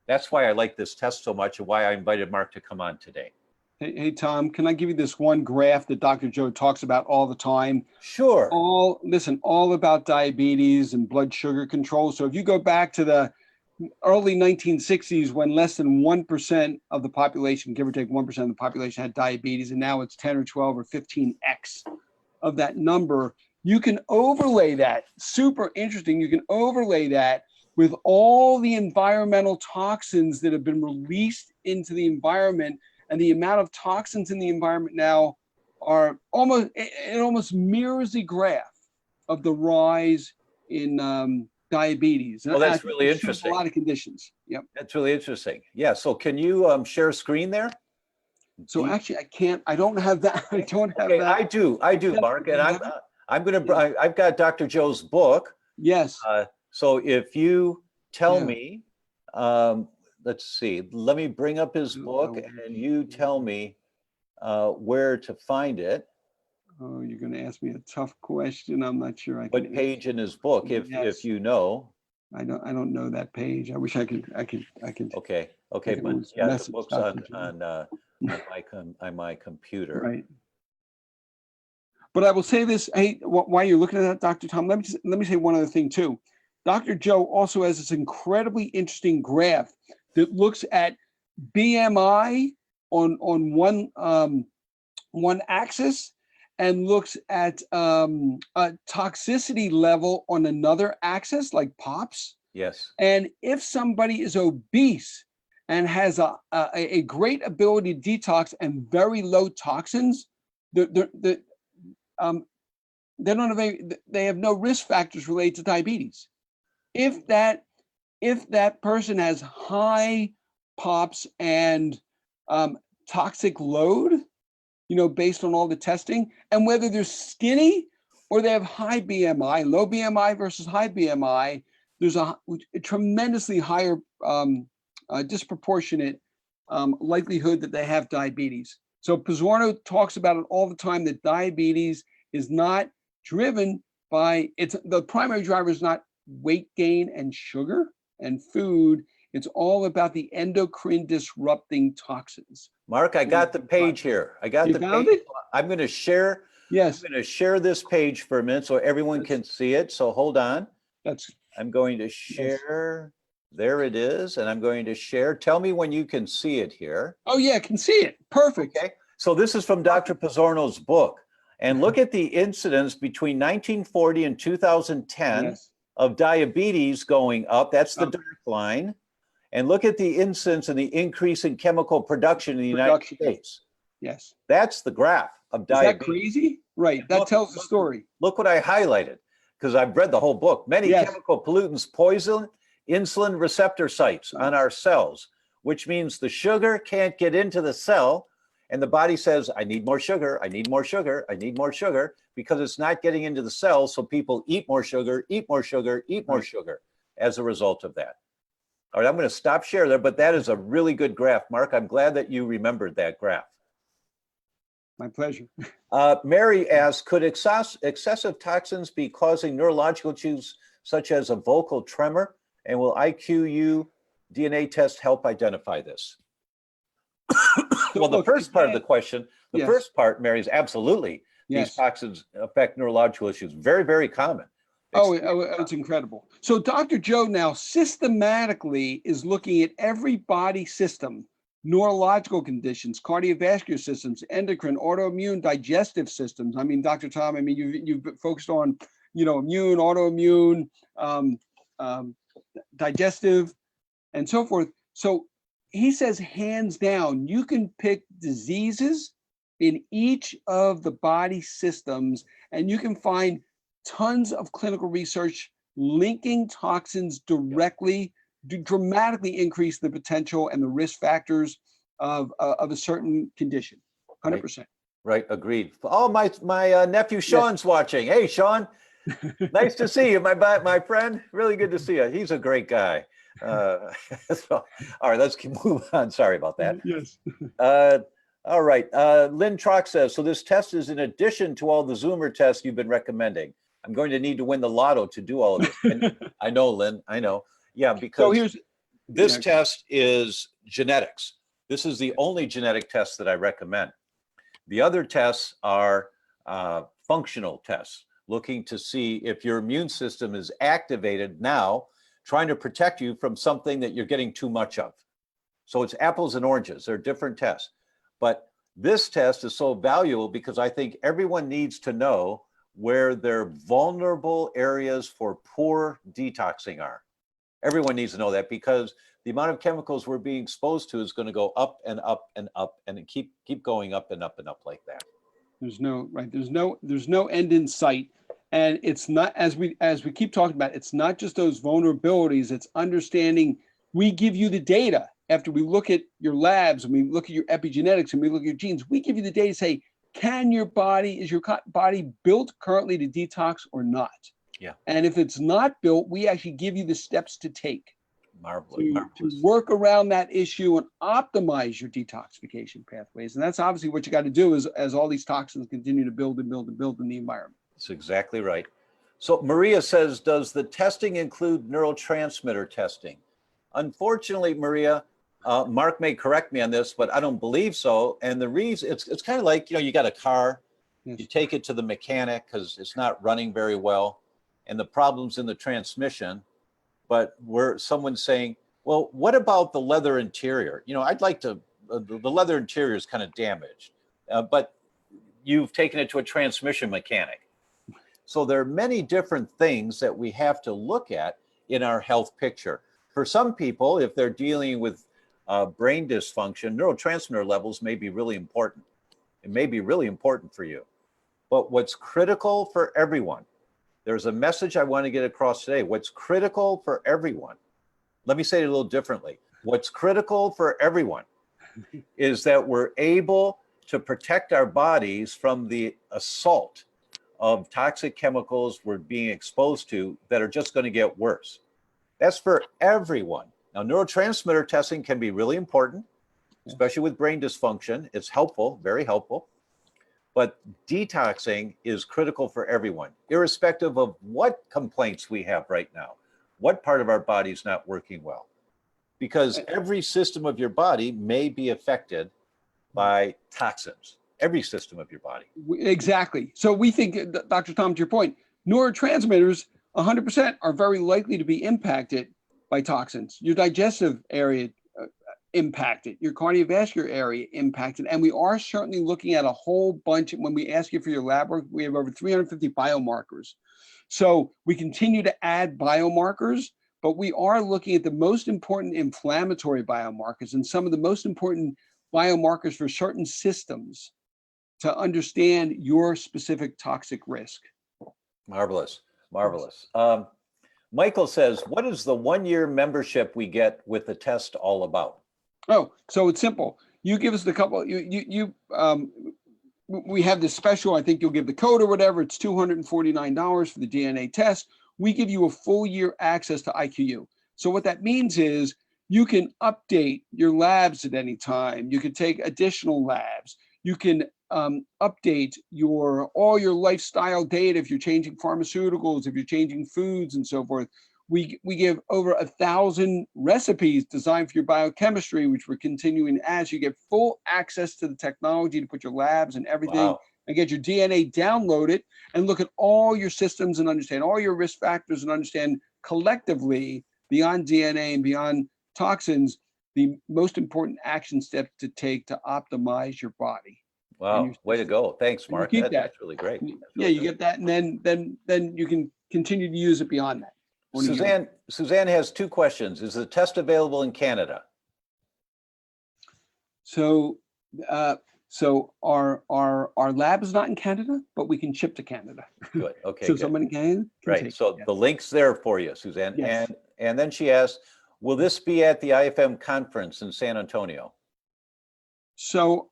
That's why I like this test so much and why I invited Mark to come on today. Hey, Tom, can I give you this one graph that Dr. Joe talks about all the time? Sure. All about diabetes and blood sugar control. So if you go back to the early 1960s, when less than 1% of the population, give or take 1% of the population, had diabetes, and now it's 10 or 12 or 15x of that number, you can overlay that, super interesting, you can overlay that with all the environmental toxins that have been released into the environment. And the amount of toxins in the environment now are almost mirrors the graph of the rise in diabetes. Well, that's really interesting. A lot of conditions. Yep. That's really interesting. Yeah. So can you share a screen there? So actually, I can't. I don't have that. I don't have that. I do, Mark, and I've got Dr. Joe's book. Yes. So if you tell me, let's see, let me bring up his book, and you tell me where to find it. Oh, you're going to ask me a tough question. I'm not sure I can. What page in his book, if Yes. you know? I don't know that page. I wish I could. Okay, I but always yeah, the message book's Dr. on my computer. Right. But I will say this, hey, while you're looking at that, Dr. Tom, let me say one other thing too. Dr. Joe also has this incredibly interesting graph that looks at BMI on one axis and looks at a toxicity level on another axis, like POPs. Yes. And if somebody is obese and has a great ability to detox and very low toxins, they have no risk factors related to diabetes. If that person has high POPs and toxic load, based on all the testing, and whether they're skinny or they have high BMI, low BMI versus high BMI, there's a tremendously higher disproportionate likelihood that they have diabetes. So Pizzorno talks about it all the time, that diabetes is not driven by, the primary driver is not weight gain and sugar and food. It's all about the endocrine disrupting toxins. Mark, I got the page here. I got You the found page. it? I'm going to share. Yes. I'm going to share this page for a minute so everyone can see it. So hold on. That's. I'm going to share. There it is. And I'm going to share. Tell me when you can see it here. Oh yeah, I can see it. Perfect. Okay. So this is from Dr. Pizzorno's book. And look at the incidence between 1940 and 2010 Yes. of diabetes going up. That's the dark line. And look at the incidence and the increase in chemical production in the United States. Yes. That's the graph of diabetes. Is that crazy? Right. That tells the story. Look what I highlighted, because I've read the whole book. Many chemical pollutants poison insulin receptor sites on our cells, which means the sugar can't get into the cell. And the body says, I need more sugar, I need more sugar, I need more sugar, because it's not getting into the cells. So people eat more sugar, eat more sugar, eat more sugar as a result of that. All right, I'm going to stop share there, but that is a really good graph, Mark. I'm glad that you remembered that graph. My pleasure. Mary asks, could excessive toxins be causing neurological issues such as a vocal tremor? And will IQYOU DNA test help identify this? Well, the first part of the question, the first part, Mary, is absolutely. These toxins affect neurological issues. Very, very common. Oh, it's incredible. So Dr. Joe now systematically is looking at every body system, neurological conditions, cardiovascular systems, endocrine, autoimmune, digestive systems. I mean, Dr. Tom, I mean, you've focused on, immune, autoimmune, digestive, and so forth. So he says, hands down, you can pick diseases in each of the body systems, and you can find tons of clinical research linking toxins directly to dramatically increase the potential and the risk factors of a certain condition. 100%. Right, agreed. Oh, my nephew Sean's watching. Hey, Sean, nice to see you, my friend. Really good to see you. He's a great guy. So, all right, let's move on. Sorry about that. Yes. All right. Lynn Trock says, so this test is in addition to all the Zoomer tests you've been recommending. I'm going to need to win the lotto to do all of this. And I know, Lynn, I know. Yeah, because this test is genetics. This is the only genetic test that I recommend. The other tests are functional tests, looking to see if your immune system is activated now, trying to protect you from something that you're getting too much of. So it's apples and oranges. They're different tests. But this test is so valuable because I think everyone needs to know where their vulnerable areas for poor detoxing are. Everyone needs to know that, because the amount of chemicals we're being exposed to is going to go up and up and up, and keep going up and up and up like that. There's no end in sight. And it's not, as we keep talking about, it's not just those vulnerabilities, it's understanding. We give you the data after we look at your labs, and we look at your epigenetics, and we look at your genes. We give you the data to say, is your body built currently to detox or not? Yeah. And if it's not built, we actually give you the steps to take. Marvelous. to Marvelous. work around that issue and optimize your detoxification pathways. And that's obviously what you got to do as all these toxins continue to build and build and build in the environment. That's exactly right. So Maria says, does the testing include neurotransmitter testing? Unfortunately, Maria, Mark may correct me on this, but I don't believe so. And the reason, it's kind of like, you know, you got a car, Yes. you take it to the mechanic because it's not running very well, and the problem's in the transmission. But someone's saying, well, what about the leather interior? You know, I'd like to, the leather interior is kind of damaged, but you've taken it to a transmission mechanic. So there are many different things that we have to look at in our health picture. For some people, if they're dealing with brain dysfunction, neurotransmitter levels may be really important. It may be really important for you. But what's critical for everyone, there's a message I want to get across today. What's critical for everyone, let me say it a little differently. What's critical for everyone is that we're able to protect our bodies from the assault of toxic chemicals we're being exposed to that are just going to get worse. That's for everyone. Now, neurotransmitter testing can be really important, especially with brain dysfunction. It's helpful, very helpful. But detoxing is critical for everyone, irrespective of what complaints we have right now, what part of our body is not working well. Because every system of your body may be affected by toxins, every system of your body. Exactly. So we think, Dr. Tom, to your point, neurotransmitters 100% are very likely to be impacted by toxins. Your digestive area impacted, your cardiovascular area impacted, and we are certainly looking at a whole bunch. When we ask you for your lab work, we have over 350 biomarkers. So we continue to add biomarkers, but we are looking at the most important inflammatory biomarkers and some of the most important biomarkers for certain systems to understand your specific toxic risk. Marvelous, marvelous. Michael says, what is the 1-year membership we get with the test all about? Oh, so it's simple. You give us the couple, we have this special, I think you'll give the code or whatever. It's $249 for the DNA test. We give you a full year access to IQYOU. So what that means is you can update your labs at any time. You can take additional labs. You can update all your lifestyle data if you're changing pharmaceuticals, if you're changing foods and so forth. We give over 1,000 recipes designed for your biochemistry, which we're continuing as you get full access to the technology to put your labs and everything. Wow. And get your DNA downloaded and look at all your systems and understand all your risk factors and understand collectively beyond DNA and beyond toxins, the most important action steps to take to optimize your body. Wow, way to go. Thanks, Mark. That's really great. That's Yeah, really you great. get that, and then you can continue to use it beyond that. Suzanne has 2 questions. Is the test available in Canada? So our lab is not in Canada, but we can ship to Canada. Good. Okay. So good. someone in Canada can Right. take So it. the link's there for you, Suzanne. Yes. And then she asks, will this be at the IFM conference in San Antonio? So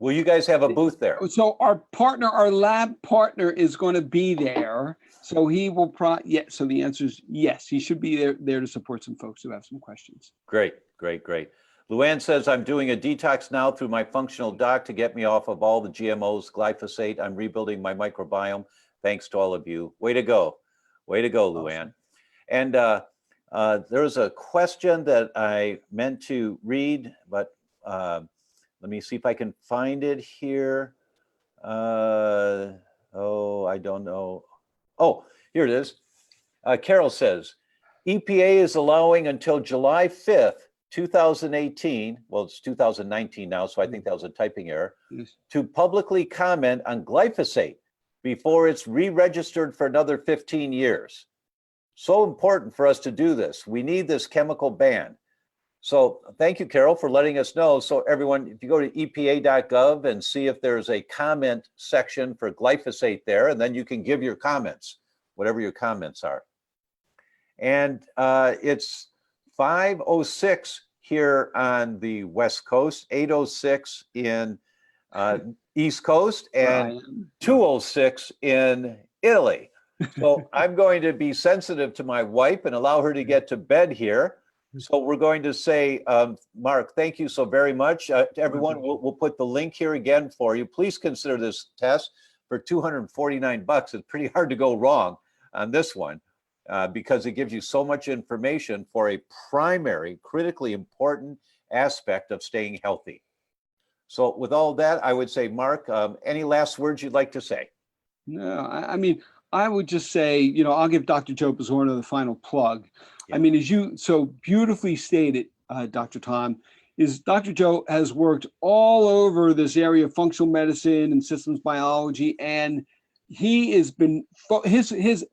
Will you guys have a booth there? so our lab partner is going to be there. So he will so the answer is yes, he should be there to support some folks who have some questions. Great, great, great. Luann says, I'm doing a detox now through my functional doc to get me off of all the GMOs, glyphosate. I'm rebuilding my microbiome. Thanks to all of you. Way to go. Way to go, Luann. And there's a question that I meant to read, but let me see if I can find it here. Oh, I don't know. Oh, here it is. Carol says, EPA is allowing until July 5th, 2018, well, it's 2019 now, so I think that was a typing error, to publicly comment on glyphosate before it's re-registered for another 15 years. So important for us to do this. We need this chemical ban. So thank you, Carol, for letting us know. So everyone, if you go to EPA.gov and see if there's a comment section for glyphosate there, and then you can give your comments, whatever your comments are. And it's 5:06 here on the West Coast, 8:06 in East Coast, and 2:06 in Italy. So I'm going to be sensitive to my wife and allow her to get to bed here. So we're going to say, Marc, thank you so very much. To everyone, we'll put the link here again for you. Please consider this test for $249. It's pretty hard to go wrong on this one because it gives you so much information for a primary, critically important aspect of staying healthy. So with all that, I would say, Marc, any last words you'd like to say? No, I mean, I would just say, you know, I'll give Dr. Joe Pizzorno the final plug. Yeah. I mean, as you so beautifully stated, Dr. Tom, is Dr. Joe has worked all over this area of functional medicine and systems biology, and he has been the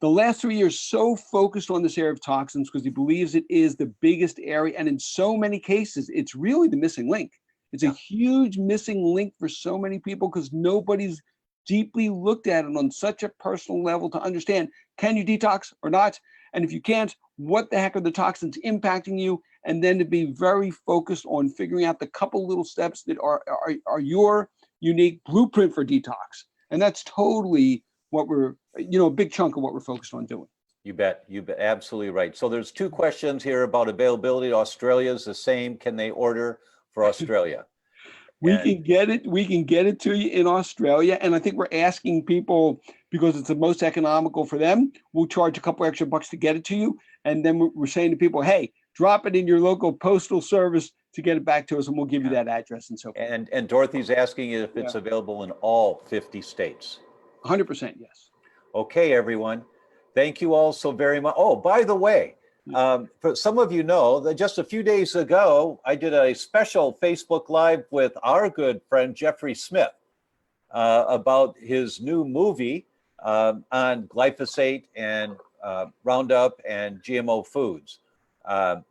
last 3 years so focused on this area of toxins because he believes it is the biggest area, and in so many cases, it's really the missing link. It's a huge missing link for so many people because nobody's deeply looked at it on such a personal level to understand, can you detox or not? And if you can't, what the heck are the toxins impacting you? And then to be very focused on figuring out the couple little steps that are your unique blueprint for detox. And that's totally what we're, you know, a big chunk of what we're focused on doing. You bet. Absolutely right. So there's 2 questions here about availability. Australia is the same. Can they order for Australia? We can get it to you in Australia. And I think we're asking people because it's the most economical for them. We'll charge a couple extra bucks to get it to you. And then we're saying to people, hey, drop it in your local postal service to get it back to us, and we'll give you that address and so forth. And Dorothy's asking if it's available in all 50 states. 100% yes. Okay, everyone. Thank you all so very much. Oh, by the way, for some of you know that just a few days ago, I did a special Facebook Live with our good friend, Jeffrey Smith, about his new movie on glyphosate and Roundup and GMO foods.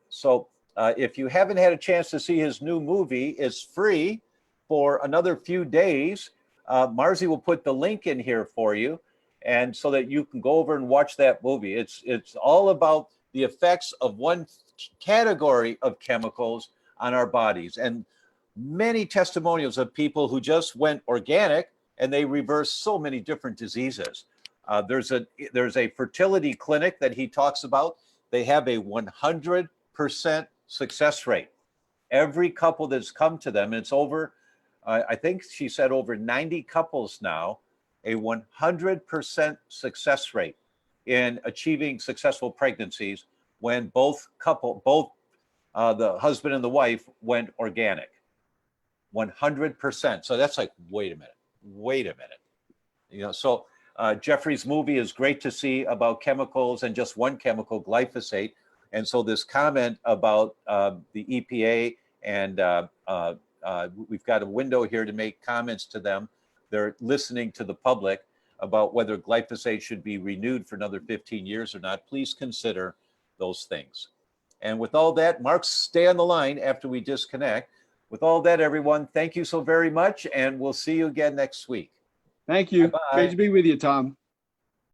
So if you haven't had a chance to see his new movie, it's free for another few days. Marzi will put the link in here for you, and so that you can go over and watch that movie. It's all about the effects of one category of chemicals on our bodies, and many testimonials of people who just went organic and they reversed so many different diseases. There's a fertility clinic that he talks about. They have a 100% success rate. Every couple that's come to them, and it's over, I think she said over 90 couples now, a 100% success rate in achieving successful pregnancies when both the husband and the wife went organic. 100%. So that's like, wait a minute. You know, so Jeffrey's movie is great to see about chemicals and just one chemical, glyphosate. And so this comment about the EPA and we've got a window here to make comments to them. They're listening to the public about whether glyphosate should be renewed for another 15 years or not. Please consider those things. And with all that, Marc, stay on the line after we disconnect. With all that, everyone, thank you so very much, and we'll see you again next week. Thank you. Bye-bye. Great to be with you, Tom.